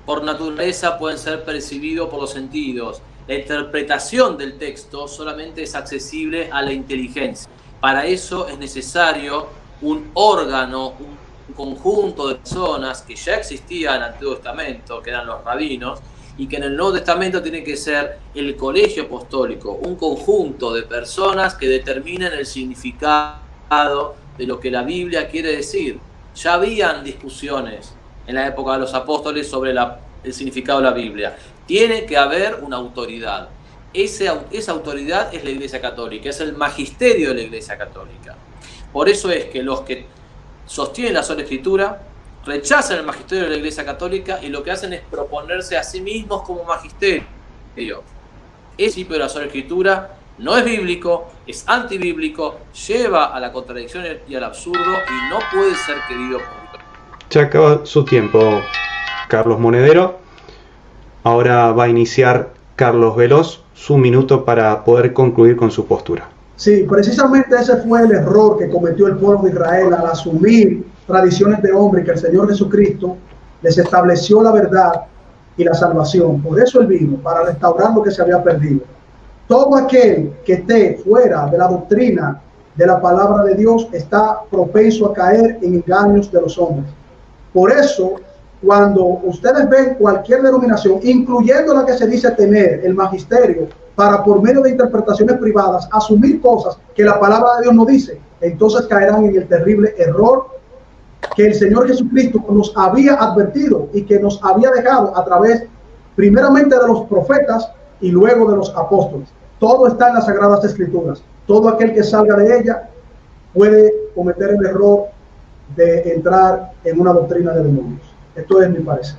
por naturaleza pueden ser percibidos por los sentidos. La interpretación del texto solamente es accesible a la inteligencia. Para eso es necesario un órgano, un conjunto de personas que ya existía en el Antiguo Testamento, que eran los rabinos, y que en el Nuevo Testamento tiene que ser el colegio apostólico, un conjunto de personas que determinen el significado de lo que la Biblia quiere decir. Ya habían discusiones en la época de los apóstoles sobre el significado de la Biblia. Tiene que haber una autoridad. Esa autoridad es la Iglesia Católica, es el magisterio de la Iglesia Católica. Por eso es que los que sostienen la sola escritura rechazan el magisterio de la Iglesia Católica y lo que hacen es proponerse a sí mismos como magisterio. El principio de la sola escritura no es bíblico, es antibíblico, lleva a la contradicción y al absurdo y no puede ser querido por Dios. Ya acaba su tiempo, Carlos Monedero. Ahora va a iniciar Carlos Veloz su minuto para poder concluir con su postura. Sí, precisamente ese fue el error que cometió el pueblo de Israel al asumir tradiciones de hombre, que el Señor Jesucristo les estableció la verdad y la salvación. Por eso Él vino, para restaurar lo que se había perdido. Todo aquel que esté fuera de la doctrina de la palabra de Dios está propenso a caer en engaños de los hombres. Por eso, cuando ustedes ven cualquier denominación, incluyendo la que se dice tener el magisterio, para por medio de interpretaciones privadas asumir cosas que la palabra de Dios no dice, entonces caerán en el terrible error que el Señor Jesucristo nos había advertido y que nos había dejado a través primeramente de los profetas y luego de los apóstoles. Todo está en las Sagradas Escrituras. Todo aquel que salga de ella puede cometer el error de entrar en una doctrina de demonios. Esto es mi parecer.